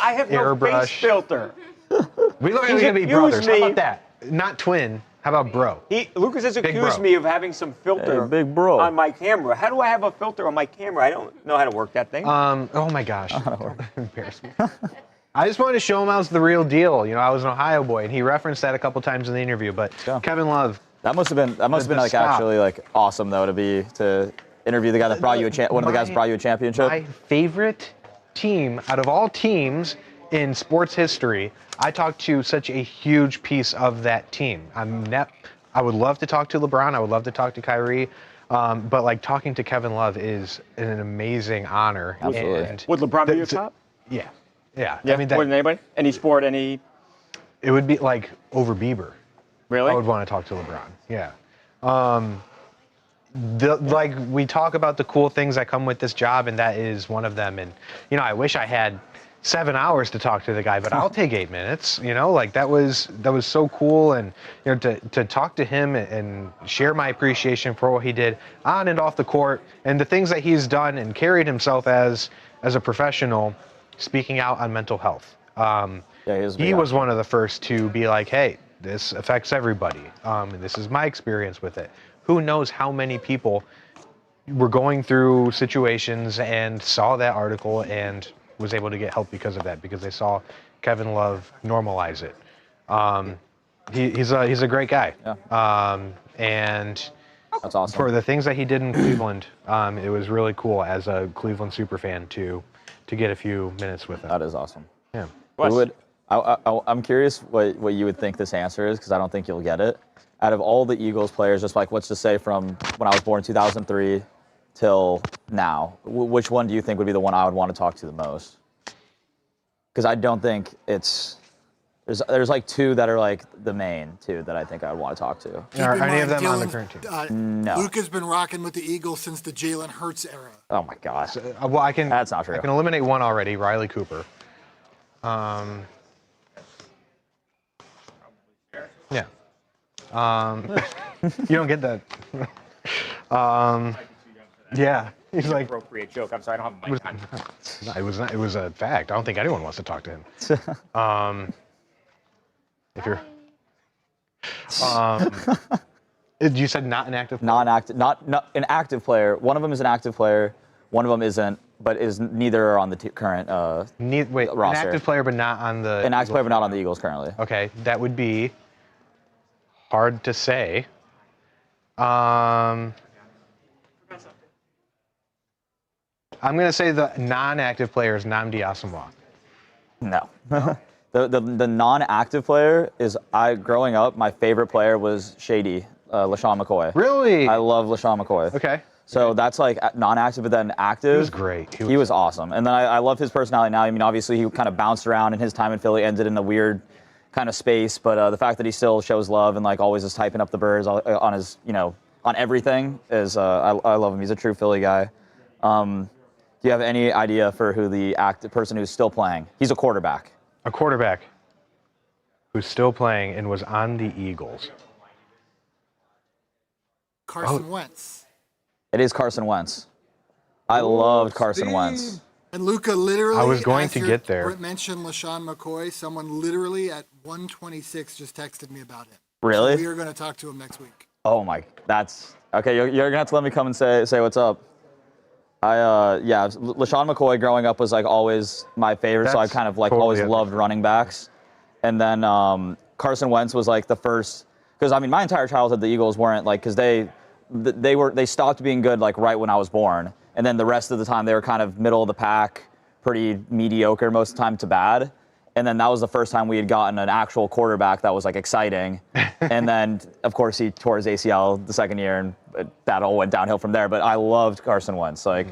I have no face filter. We look like we're gonna be brothers. How about that? Not twin. How about bro? Lucas has accused me of having some filter big bro. on my camera. How do I have a filter on my camera? I don't know how to work that thing. Oh my gosh. Embarrass me. I just wanted to show him I was the real deal. I was an Ohio boy, and he referenced that a couple times in the interview. But Kevin Love. That must have been actually awesome though to interview the guy that brought you one of the guys that brought you a championship. My favorite team out of all teams in sports history. I talked to such a huge piece of that team. I would love to talk to LeBron. I would love to talk to Kyrie. But talking to Kevin Love is an amazing honor. Absolutely. And would LeBron be your top? Yeah. Yeah. More than anybody? Any sport? Any? It would be over Bieber. Really? I would want to talk to LeBron. Yeah. We talk about the cool things that come with this job, and that is one of them. And I wish I had 7 hours to talk to the guy, but I'll take 8 minutes. That was so cool, and to talk to him and share my appreciation for what he did on and off the court, and the things that he's done and carried himself as a professional, speaking out on mental health. He was one of the first to be like, hey, this affects everybody. And this is my experience with it. Who knows how many people were going through situations and saw that article and was able to get help because of that, because they saw Kevin Love normalize it. He's a great guy. Yeah. And that's awesome. For the things that he did in Cleveland, it was really cool as a Cleveland superfan to get a few minutes with him. That is awesome. Yeah. I'm curious what you would think this answer is, because I don't think you'll get it. Out of all the Eagles players, just like let's just say from when I was born in 2003 till now, which one do you think would be the one I would want to talk to the most? Because I don't think it's there's like two that are like the main two that I think I would want to talk to. Are any of them on the current team? No. Luka's been rocking with the Eagles since the Jalen Hurts era. Oh my gosh. Well, That's not true. I can eliminate one already, Riley Cooper. Yeah. You don't get that. Yeah. He's like appropriate joke. I'm sorry, I don't have my mic on. It was a fact. I don't think anyone wants to talk to him. If you're, you said not an active player? Non-active, not an active player. One of them is an active player. One of them isn't, but is neither are on the current roster. An active player, but not on the. An active player, but not on the Eagles currently. Okay, that would be hard to say. I'm going to say the non-active player is Nnamdi Asomugha. No. The non-active player is, growing up, my favorite player was Shady, LaShawn McCoy. Really? I love LaShawn McCoy. Okay. So that's like non-active, but then active. He was great. He was awesome. And then I love his personality now. I mean, obviously he kind of bounced around, and his time in Philly ended in a weird kind of space, but the fact that he still shows love and like always is typing up the birds on his, on everything is, I love him. He's a true Philly guy. Do you have any idea for who the active person who's still playing? He's a quarterback. A quarterback who's still playing and was on the Eagles. Carson Wentz. It is Carson Wentz. I loved Carson Wentz. And Luka literally, I was going to get there. Brent mentioned LaShawn McCoy. Someone literally at 1:26 just texted me about it. Really? So we are going to talk to him next week. Oh my, that's okay. You're gonna have to let me come and say what's up. LaShawn McCoy growing up was like always my favorite, so I kind of like totally always loved running backs. And then Carson Wentz was like the first, because I mean my entire childhood the Eagles weren't like, because they stopped being good like right when I was born, and then the rest of the time they were kind of middle of the pack, pretty mediocre most of the time to bad. And then that was the first time we had gotten an actual quarterback that was like exciting. And then of course he tore his ACL the second year, and that all went downhill from there. But I loved Carson Wentz. Like,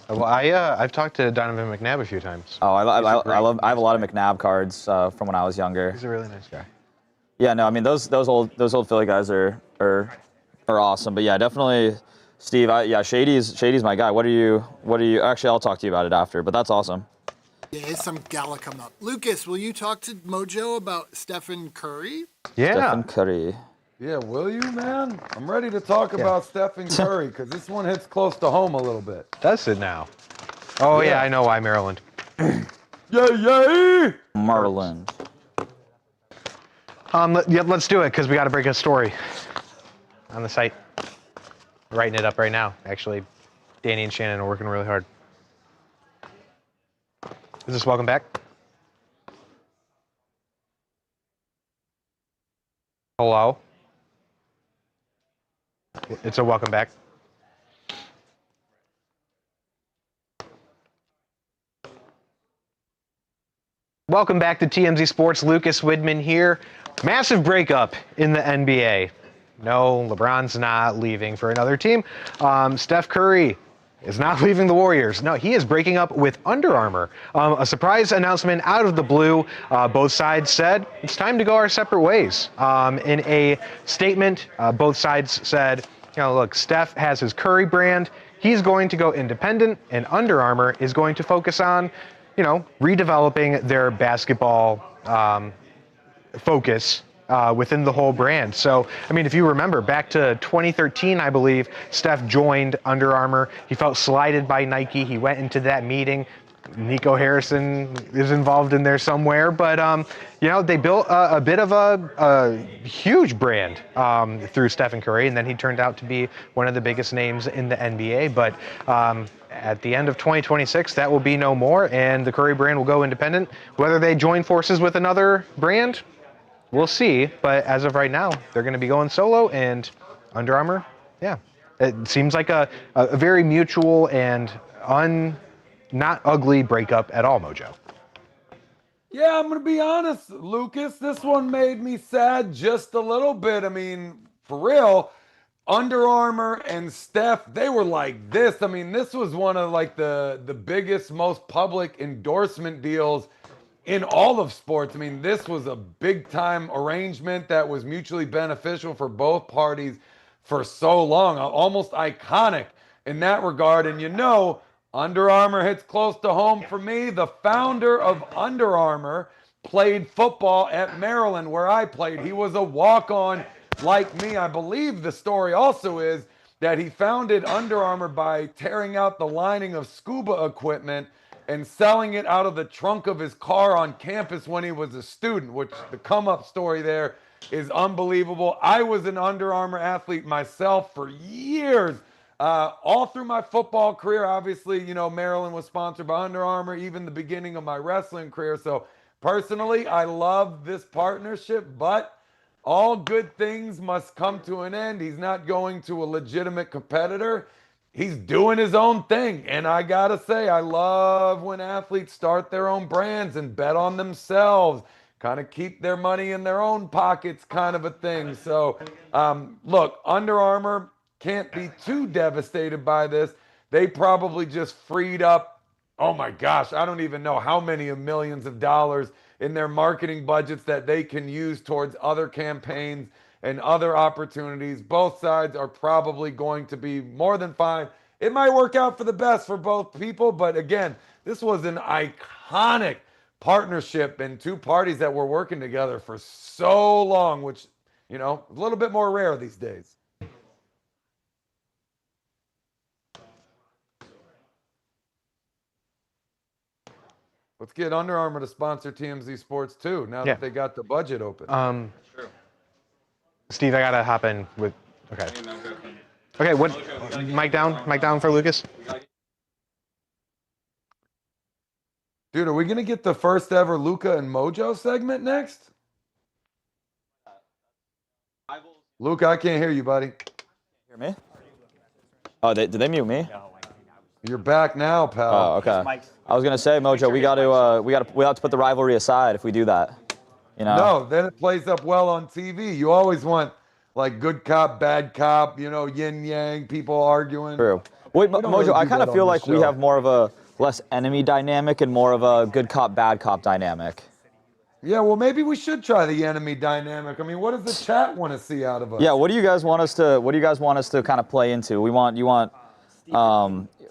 well, I've talked to Donovan McNabb a few times. Oh, I have a lot of McNabb cards from when I was younger. He's a really nice guy. Yeah, no, I mean those old Philly guys are awesome. But yeah, definitely Steve. Shady's my guy. What do you? Actually, I'll talk to you about it after. But that's awesome. Yeah, there's some gala coming up. Lucas, will you talk to Mojo about Stephen Curry? Yeah. Stephen Curry. Yeah, will you, man? I'm ready to talk about Stephen Curry, because this one hits close to home a little bit. Does it now? Oh, yeah, I know why, Maryland. Yeah. Maryland. Let's do it, because we got to break a story on the site. Writing it up right now, actually. Danny and Shannon are working really hard. Is this welcome back? Hello? It's a welcome back. Welcome back to TMZ Sports. Lucas Widman here. Massive breakup in the NBA. No, LeBron's not leaving for another team. Steph Curry is not leaving the Warriors. No, he is breaking up with Under Armour. A surprise announcement out of the blue. Both sides said, it's time to go our separate ways. In a statement, both sides said, look, Steph has his Curry brand. He's going to go independent, and Under Armour is going to focus on, redeveloping their basketball focus within the whole brand. So, I mean, if you remember back to 2013, I believe, Steph joined Under Armour. He felt slighted by Nike. He went into that meeting, Nico Harrison is involved in there somewhere, but they built a bit of a huge brand through Stephen Curry, and then he turned out to be one of the biggest names in the NBA. But at the end of 2026, that will be no more, and the Curry brand will go independent. Whether they join forces with another brand, we'll see. But as of right now, they're going to be going solo, and Under Armour, yeah, it seems like a very mutual and not ugly breakup at all, Mojo. Yeah, I'm going to be honest, Lucas. This one made me sad just a little bit. I mean, for real, Under Armour and Steph, they were like this. I mean, this was one of like the biggest, most public endorsement deals in all of sports. I mean, this was a big time arrangement that was mutually beneficial for both parties for so long, almost iconic in that regard. And Under Armour hits close to home for me. The founder of Under Armour played football at Maryland, where I played. He was a walk-on like me. I believe the story also is that he founded Under Armour by tearing out the lining of scuba equipment and selling it out of the trunk of his car on campus when he was a student, which the come-up story there is unbelievable. I was an Under Armour athlete myself for years. All through my football career, obviously, Maryland was sponsored by Under Armour, even the beginning of my wrestling career. So personally, I love this partnership, but all good things must come to an end. He's not going to a legitimate competitor. He's doing his own thing. And I got to say, I love when athletes start their own brands and bet on themselves, kind of keep their money in their own pockets kind of a thing. So, look, Under Armour can't be too devastated by this. They probably just freed up, oh my gosh, I don't even know how many of millions of dollars in their marketing budgets that they can use towards other campaigns and other opportunities. Both sides are probably going to be more than fine. It might work out for the best for both people, but again, this was an iconic partnership and two parties that were working together for so long, which, a little bit more rare these days. Let's get Under Armour to sponsor TMZ Sports too, now that they got the budget open. Steve, I gotta hop in with. Okay. Okay. What? Mic down for Lucas. Dude, are we gonna get the first ever Luca and Mojo segment next? Luca, I can't hear you, buddy. Hear me? Oh, did they mute me? You're back now, pal. Oh, okay. I was gonna say, Mojo, we have to put the rivalry aside if we do that. No, then it plays up well on TV. You always want like good cop, bad cop, yin yang, people arguing. True. Wait, Mojo, really I kind of feel like we have more of a less enemy dynamic and more of a good cop, bad cop dynamic. Yeah, well, maybe we should try the enemy dynamic. I mean, what does the chat want to see out of us? Yeah, what do you guys want us to kind of play into? You want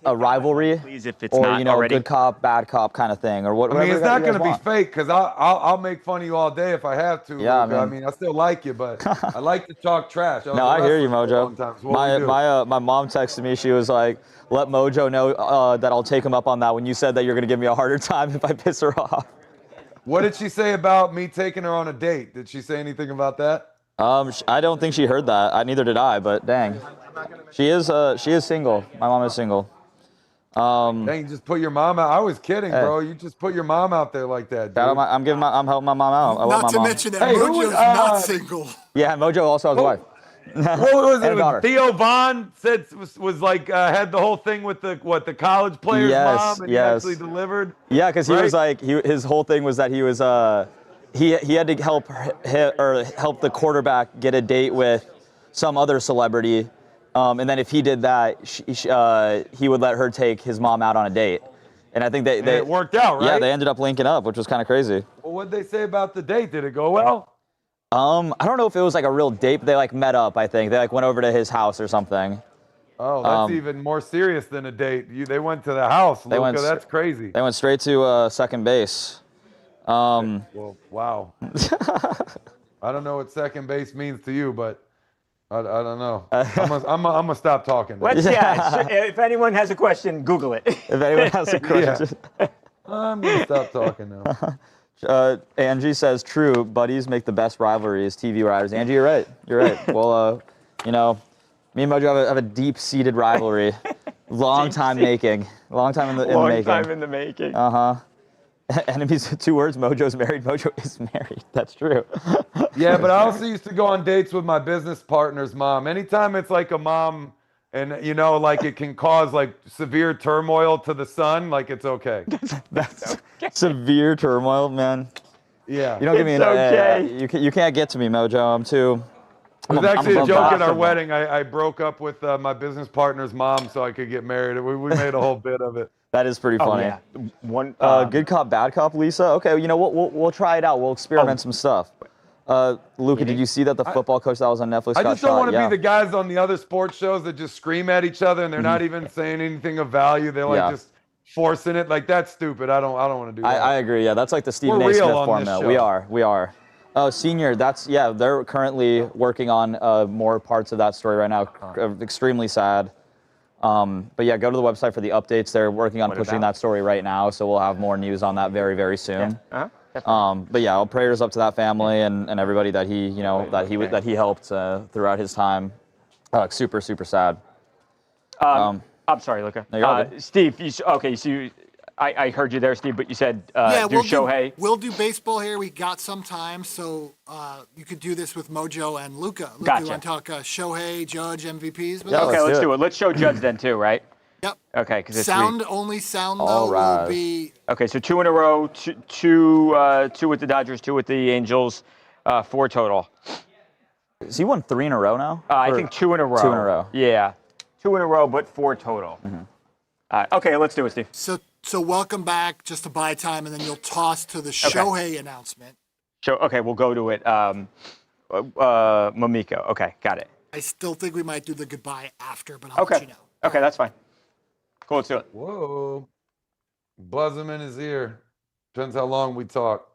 a rivalry, please, if it's or not already. Good cop, bad cop kind of thing, or what? I mean, it's not going to be fake because I'll make fun of you all day if I have to. Yeah, I mean, I still like you, but I like to talk trash. No, I hear you, Mojo. My mom texted me. She was like, "Let Mojo know that I'll take him up on that when you said that you're going to give me a harder time if I piss her off." What did she say about me taking her on a date? Did she say anything about that? I don't think she heard that. Neither did I. But dang, she is single. My mom is single. Dang, you just put your mom out. I was kidding, bro. You just put your mom out there like that, dude. I'm helping my mom out. Not to mention that Mojo's not single. Yeah, Mojo also has a wife. What was it? Theo Vaughn said was like had the whole thing with the college player's mom, and he actually delivered. Yeah, because he was like his whole thing was that he was he had to help the quarterback get a date with some other celebrity. And then if he did that, he would let her take his mom out on a date. And I think they it worked out, right? Yeah, they ended up linking up, which was kind of crazy. Well, what'd they say about the date? Did it go well? I don't know if it was like a real date, but they like met up, I think. They like went over to his house or something. Oh, that's even more serious than a date. They went to the house, Luca. That's crazy. They went straight to second base. Well, wow. I don't know what second base means to you, but I don't know. I'm gonna stop talking. If anyone has a question, Google it. If anyone has a question. I'm going to stop talking now. Angie says, true, buddies make the best rivalries, TV riders. Angie, you're right. You're right. Well, you know, me and Mojo have a deep-seated rivalry. Long time making. Long time in the making. Long time in the making. Uh-huh. Enemies, 2 words, Mojo's married. Mojo is married. That's true. Yeah, but I also used to go on dates with my business partner's mom. Anytime it's like a mom and, you know, like it can cause like severe turmoil to the son, like it's okay. That's okay. Severe turmoil, man. Yeah. You don't give me okay. You can't get to me, Mojo. I'm too... It was actually a joke at our wedding. I broke up with my business partner's mom so I could get married. We made a whole bit of it. That is pretty funny. Yeah. Good cop, bad cop, Lisa. Okay, you know we'll try it out. We'll experiment some stuff. Luca, did you see that the football coach that was on Netflix got shot? I just don't want to be the guys on the other sports shows that just scream at each other and they're not even saying anything of value. They're like just forcing it. Like that's stupid. I don't want to do that. I agree. Yeah, that's like the Stephen A. Smith formula. We are. Senior, they're currently working on more parts of that story right now. Extremely sad. But yeah, go to the website for the updates. They're working on pushing that story right now, so we'll have more news on that very, very soon. Yeah. But yeah, all prayers up to that family and everybody that he, that he helped throughout his time. Super, super sad. I'm sorry, Luca. No, Steve, I heard you there, Steve, but you said we'll Shohei. We'll do baseball here. We got some time, so you could do this with Mojo and Luca. Luca, Gotcha. you want to talk Shohei, Judge, MVPs? Yeah, okay, let's do it. Let's show Judge then too, right? Yep. Okay, because it's only sound though will be. Okay, so 2 in a row, two with the Dodgers, 2 with the Angels, 4 total. Has he won 3 in a row now? I think 2 in a row. 2 in a row. Yeah, 2 in a row, but 4 total. Mm-hmm. Okay, let's do it, Steve. So welcome back, just to buy time, and then you'll toss to the Shohei announcement. Okay, we'll go to it. Mamiko. Okay, got it. I still think we might do the goodbye after, but I'll let you know. Okay, that's fine. Cool, let's do it. Whoa. Buzz him in his ear. Depends how long we talk.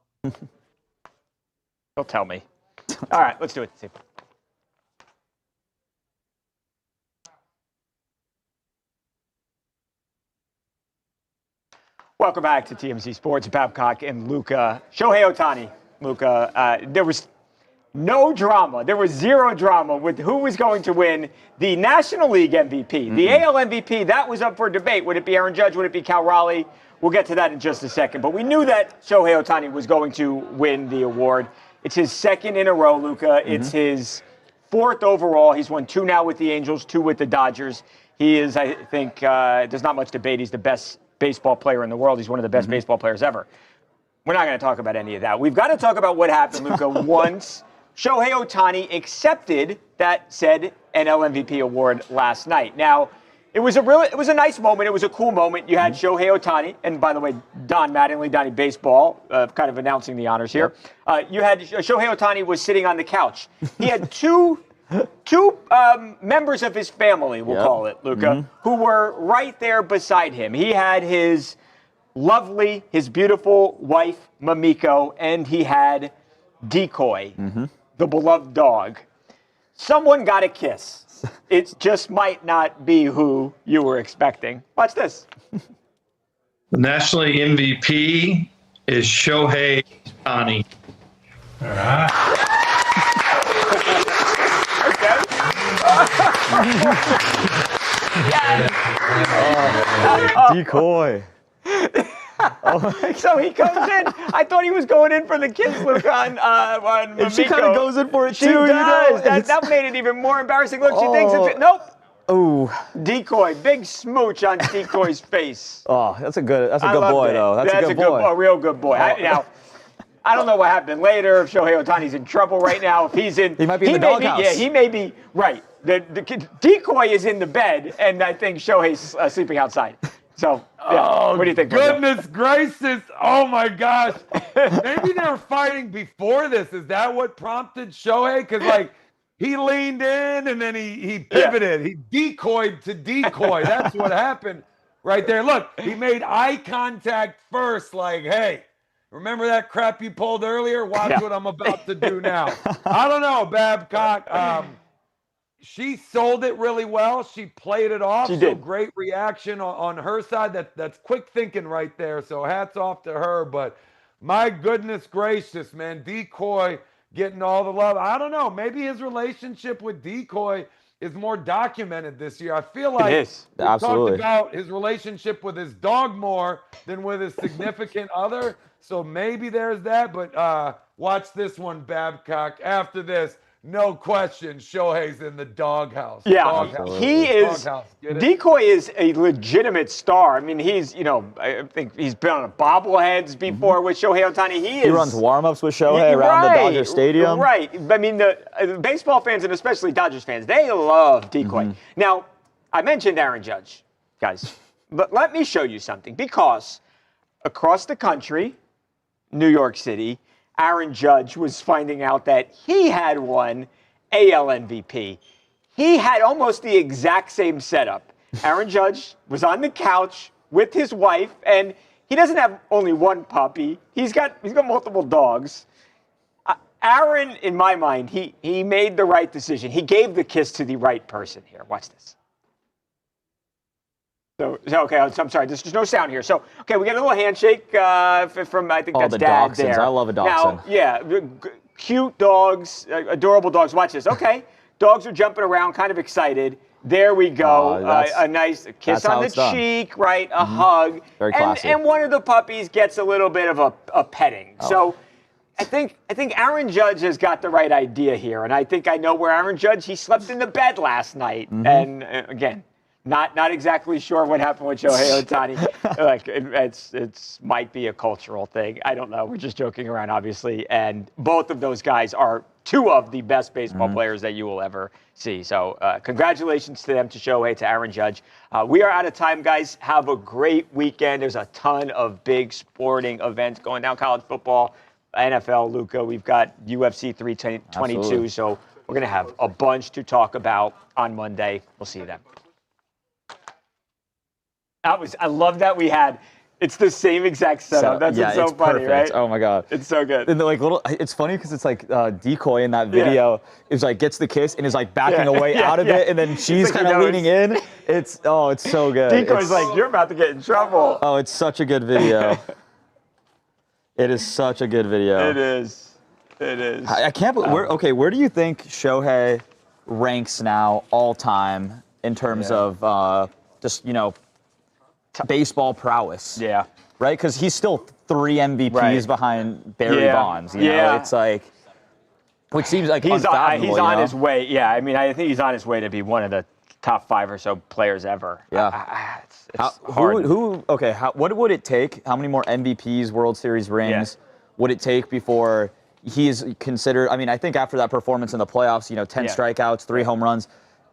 He'll tell me. All right, let's do it, Steve. Welcome back to TMZ Sports. Babcock and Luca. Shohei Ohtani. Luca, there was no drama. There was 0 drama with who was going to win the National League MVP. The AL MVP, that was up for debate. Would it be Aaron Judge? Would it be Cal Raleigh? We'll get to that in just a second. But we knew that Shohei Ohtani was going to win the award. It's his 2nd in a row, Luca. It's his 4th overall. He's won 2 now with the Angels, 2 with the Dodgers. He is, I think, there's not much debate. He's the best baseball player in the world. He's one of the best baseball players ever. We're not going to talk about any of that. We've got to talk about what happened, Luca, once Shohei Ohtani accepted that said NL MVP award last night. Now, it was a nice moment. It was a cool moment. You had Shohei Ohtani, and by the way, Don Mattingly, Donnie Baseball, kind of announcing the honors here. You had Shohei Ohtani was sitting on the couch. He had two members of his family, we'll call it, Luca, who were right there beside him. He had his beautiful wife, Mamiko, and he had Decoy, the beloved dog. Someone got a kiss. It just might not be who you were expecting. Watch this. The National League MVP is Shohei Ohtani. All right. Decoy. So he comes in. I thought he was going in for the kiss, Luca, on Mamiko. And she kind of goes in for it she too. Does. That made it even more embarrassing. Look, she thinks it's nope. Oh. Decoy, big smooch on Decoy's face. Oh, that's a good boy, though. That's a good boy. A real good boy. I don't know what happened later. If Shohei Ohtani's in trouble right now, if he's in, he might be in the doghouse. Yeah, he may be right. The Decoy is in the bed, and I think Shohei's sleeping outside. So, yeah. What do you think? Goodness gracious! Oh my gosh! Maybe they were fighting before this. Is that what prompted Shohei? Because he leaned in and then he pivoted. He decoyed to decoy. That's what happened right there. Look, he made eye contact first. Like, hey. Remember that crap you pulled earlier? Watch what I'm about to do now. I don't know, Babcock. she sold it really well. She played it off. She so did. Great reaction on her side. That's quick thinking right there. So hats off to her. But my goodness gracious, man, Decoy getting all the love. I don't know. Maybe his relationship with Decoy is more documented this year. I feel like we talked about his relationship with his dog more than with his significant other. So maybe there's that. But watch this one, Babcock. After this, no question, Shohei's in the doghouse. Yeah, Doghouse. he is. Doghouse. Get it? Decoy is a legitimate star. I mean, he's, I think he's been on bobbleheads before with Shohei Ohtani. He runs warm-ups with Shohei around the Dodger Stadium. Right. I mean, the baseball fans, and especially Dodgers fans, they love Decoy. Now, I mentioned Aaron Judge, guys, but let me show you something. Because across the country, New York City, Aaron Judge was finding out that he had won AL MVP. He had almost the exact same setup. Aaron Judge was on the couch with his wife, and he doesn't have only one puppy. He's got multiple dogs. Aaron, in my mind, he made the right decision. He gave the kiss to the right person here. Watch this. So okay, I'm sorry, there's no sound here. So, okay, we got a little handshake from, I think that's the Dad dachshunds. there. I love a dachshund. Now, yeah, cute dogs, adorable dogs. Watch this. Okay, dogs are jumping around, kind of excited. There we go. A nice kiss on the cheek, right? A hug. Very classy. And one of the puppies gets a little bit of a petting. So I think Aaron Judge has got the right idea here. And I think I know where Aaron Judge, he slept in the bed last night. And again, not exactly sure what happened with Shohei Ohtani. Like it's might be a cultural thing. I don't know. We're just joking around, obviously. And both of those guys are two of the best baseball players that you will ever see. So congratulations to them, to Shohei, to Aaron Judge. We are out of time, guys. Have a great weekend. There's a ton of big sporting events going down. College football, NFL, Luca. We've got UFC 322. Absolutely. So we're going to have a bunch to talk about on Monday. We'll see you then. I love that we had. It's the same exact setup. That's so funny, perfect. right? Oh my god, it's so good. And it's funny because it's like Decoy in that video is like gets the kiss and is like backing away out of it, and then she's kind of leaning in. It's so good. Decoy's like, you're about to get in trouble. Oh, it's such a good video. It is such a good video. It is. It is. I can't believe. Where do you think Shohei ranks now all time in terms of just baseball prowess? Yeah. Right? Because he's still 3 MVPs behind Barry Bonds. You know? It's like, which seems like he's on his way. Yeah, I mean, I think he's on his way to be one of the top 5 or so players ever. Yeah. It's hard. What would it take? How many more MVPs, World Series rings would it take before he is considered? I mean, I think after that performance in the playoffs, 10 strikeouts, 3 home runs,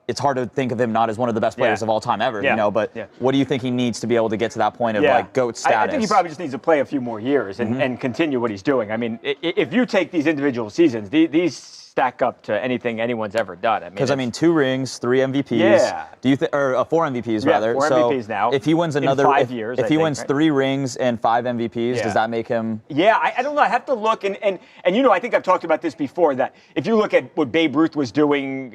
it's hard to think of him not as one of the best players of all time ever, but what do you think he needs to be able to get to that point of like GOAT status? I think he probably just needs to play a few more years and continue what he's doing. I mean, if you take these individual seasons, these stack up to anything anyone's ever done. Because 2 rings, 3 MVPs. Yeah. Do you think, or 4 MVPs rather? 4 MVPs now. If he wins another, in 5 years, if he wins 3 rings and 5 MVPs, does that make him? Yeah, I don't know. I have to look and I think I've talked about this before, that if you look at what Babe Ruth was doing,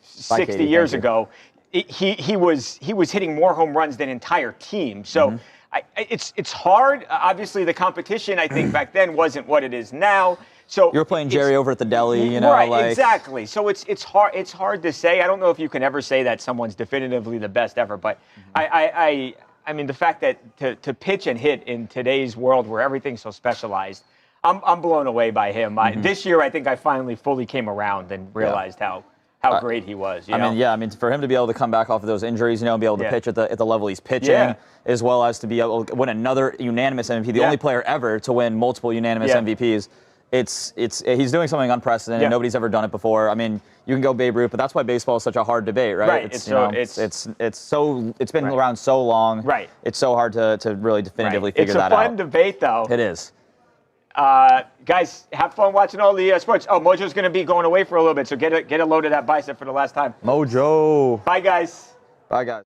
60 years ago, he was hitting more home runs than entire teams. So it's hard. Obviously, the competition I think back then wasn't what it is now. So you're playing Jerry over at the deli, right? Exactly. So it's hard. It's hard to say. I don't know if you can ever say that someone's definitively the best ever. But I mean, the fact that to pitch and hit in today's world where everything's so specialized, I'm blown away by him. This year, I think I finally fully came around and realized how great he was. I mean, for him to be able to come back off of those injuries, and be able to pitch at the level he's pitching, as well as to be able to win another unanimous MVP, the only player ever to win multiple unanimous MVPs. He's doing something unprecedented. Nobody's ever done it before. I mean, you can go Babe Ruth, but that's why baseball is such a hard debate, right? Right. It's been around so long. Right. It's so hard to really definitively figure that out. It's a fun debate, though. It is. Guys, have fun watching all the sports. Oh, Mojo's going to be going away for a little bit, so get a load of that bicep for the last time. Mojo. Bye, guys. Bye, guys.